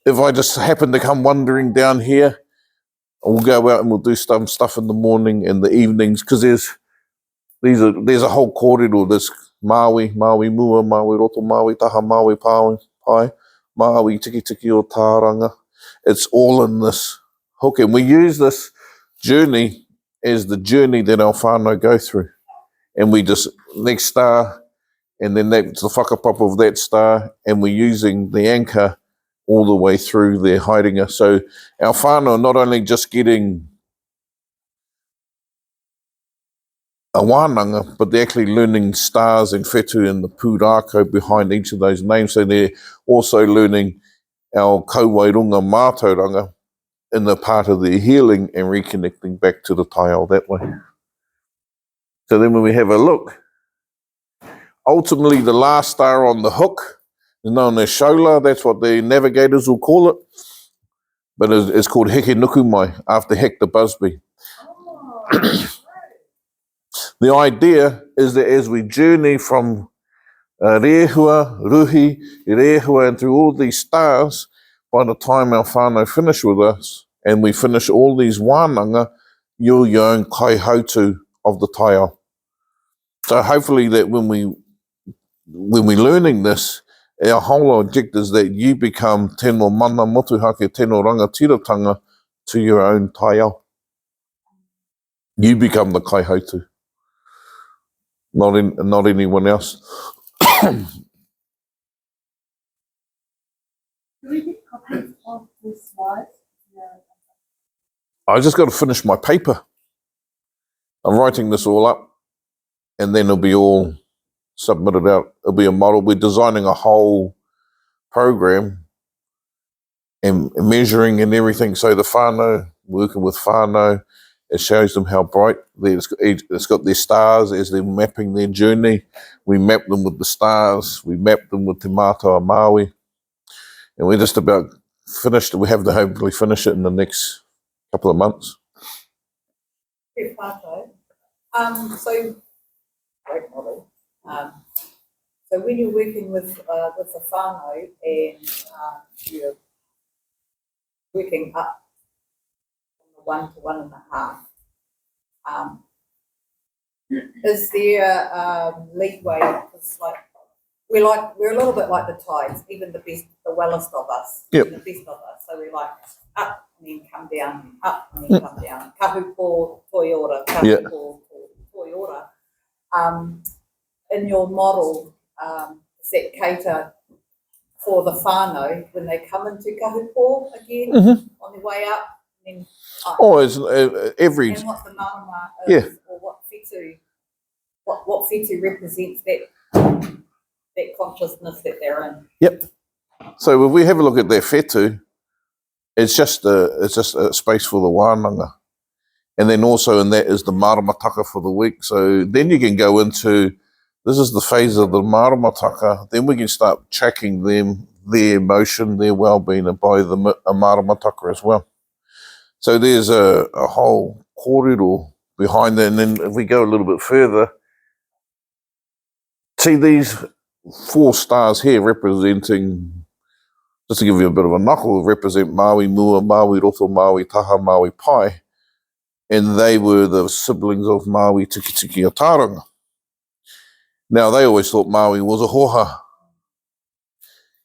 If I just happen to come wandering down here, we'll go out and we'll do some stuff in the morning and the evenings, because there's a whole corridor. There's Maui mua, Maui roto, Maui taha, Maui pai, Maui tiki tiki o Tāranga. It's all in this hook. And we use this journey as the journey that our whānau go through. And we just, next star, and then that's the whakapapa of that star, and we're using the anchor all the way through their haidinga. So our whānau are not only just getting a Wānanga, but they're actually learning stars and whetū and the pūrākau behind each of those names. So they're also learning our kauwairunga mātauranga in the part of their healing and reconnecting back to the Taiao that way. So then when we have a look, ultimately the last star on the hook is known as Shola. That's what the navigators will call it. But it's called Heke Nukumai, after Hector Busby. The idea is that as we journey from Rehua, Ruhi, Rehua, and through all these stars, by the time our whānau finish with us, and we finish all these wānanga, you're your own kaihautu of the Taiao. So hopefully that when we're learning this, our whole objective is that you become tēnō mana motuhake, tēnō rangatiratanga to your own Taiao. You become the kaihautu, not anyone else. Do we get copies of the slides? Yeah. I just got to finish my paper. I'm writing this all up, and then it'll be all submitted out. It'll be a model. We're designing a whole program and measuring and everything. So the whānau, working with whānau, it shows them how bright it's got their stars as they're mapping their journey. We map them with the stars. We map them with Te Mātua Maui. And we're just about finished. We have to hopefully finish it in the next couple of months. Great Pato. Great model. So when you're working with the whānau and you're working up from the 1 to 1.5, Is there leeway? Because we're a little bit like the tides, even the wellest of us, Yep. the best of us. So we're like up and then come down, up and then come down. Kahupo toiora, kahupo toiora. In your model, does that cater for the whānau when they come into kahupo again on their way up? And then, Oh, it's every... And what the marama is, or what whetū, what whetū represents that consciousness that they're in. Yep. So if we have a look at their whetū, it's just a space for the Wānanga. And then also in that is the Maramataka for the week. So then you can go into, this is the phase of the Maramataka, then we can start tracking them, their emotion, their well-being, and by the Maramataka as well. So there's a whole corridor behind that. And then if we go a little bit further, see these 4 stars here representing, just to give you a bit of a knuckle, represent Maui Mua, Maui Roto, Maui Taha, Maui Pai. And they were the siblings of Maui Tiki o Tauranga. Now, they always thought Maui was a hoha.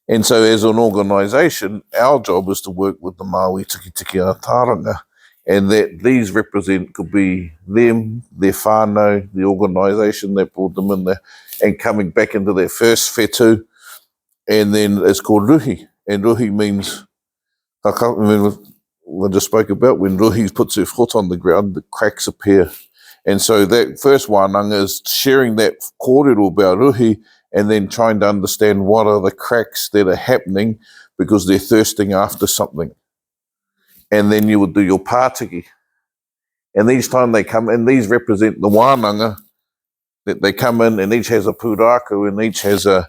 And so as an organisation, our job is to work with the Maui Tiki o Tauranga, and that these represent, could be them, their whānau, the organisation that brought them in there, and coming back into their first whetū, and then it's called ruhi. And ruhi means, I can't remember, I just spoke about when ruhi puts her foot on the ground, the cracks appear. And so that first Wānanga is sharing that kōrero about ruhi, and then trying to understand what are the cracks that are happening because they're thirsting after something. And then you would do your Pātiki. And each time they come in, these represent the Wānanga, that they come in, and each has a pūraku, and each has a...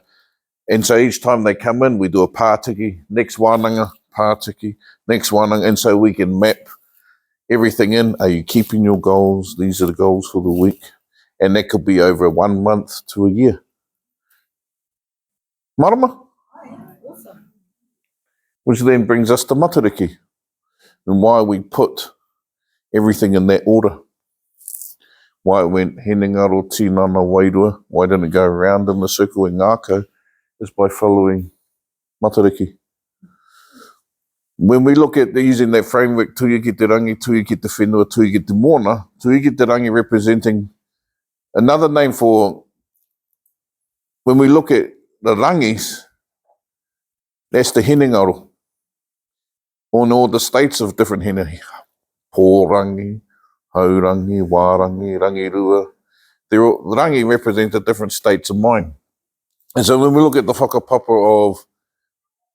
And so each time they come in, we do a Pātiki, next Wānanga, Pātiki, next Wānanga, and so we can map everything in. Are you keeping your goals? These are the goals for the week. And that could be over 1 month to a year. Marama? Awesome. Which then brings us to Matariki, and why we put everything in that order. Why it went Henengaro, Tinana, Wairua, why didn't it go around in the circle in Ngākau, is by following Matariki. When we look at using that framework, tuiki te rangi, tuiki te whenua, tuiki te mōna, tuiki te rangi representing another name for, when we look at the rangis, that's the henengaro. On all the states of different henengi. Pōrangi, haurangi, wārangi, rangirua. The rangi represent the different states of mind. And so when we look at the whakapapa of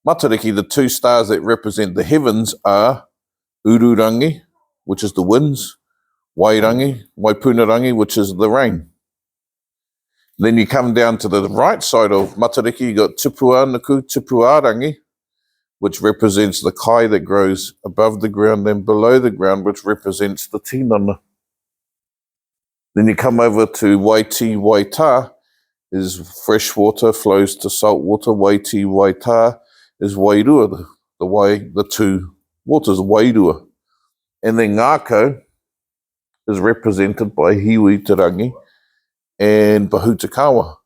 Matariki, the 2 stars that represent the heavens are Ururangi, which is the winds, Wairangi, Waipunarangi, which is the rain. Then you come down to the right side of Matariki, you got Tupuanaku, Tupuarangi, which represents the kai that grows above the ground and below the ground, which represents the tinana. Then you come over to Waiti Waita, is fresh water flows to salt water. Waiti Waita is Wairua, the 2 waters, Wairua. And then Ngākau is represented by Hiwi Te Rangi and Bahutakawa.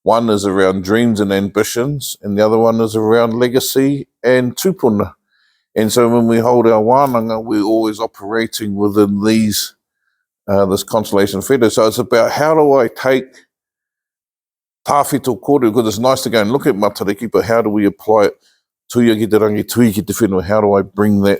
One is around dreams and ambitions, and the other one is around legacy and tupuna. And so when we hold our wānanga, we're always operating within these, this constellation of whetū. So it's about, how do I take tāwhito kōrero, because it's nice to go and look at Matariki, but how do we apply it tuiki te rangi, tuiki te whenua, how do I bring that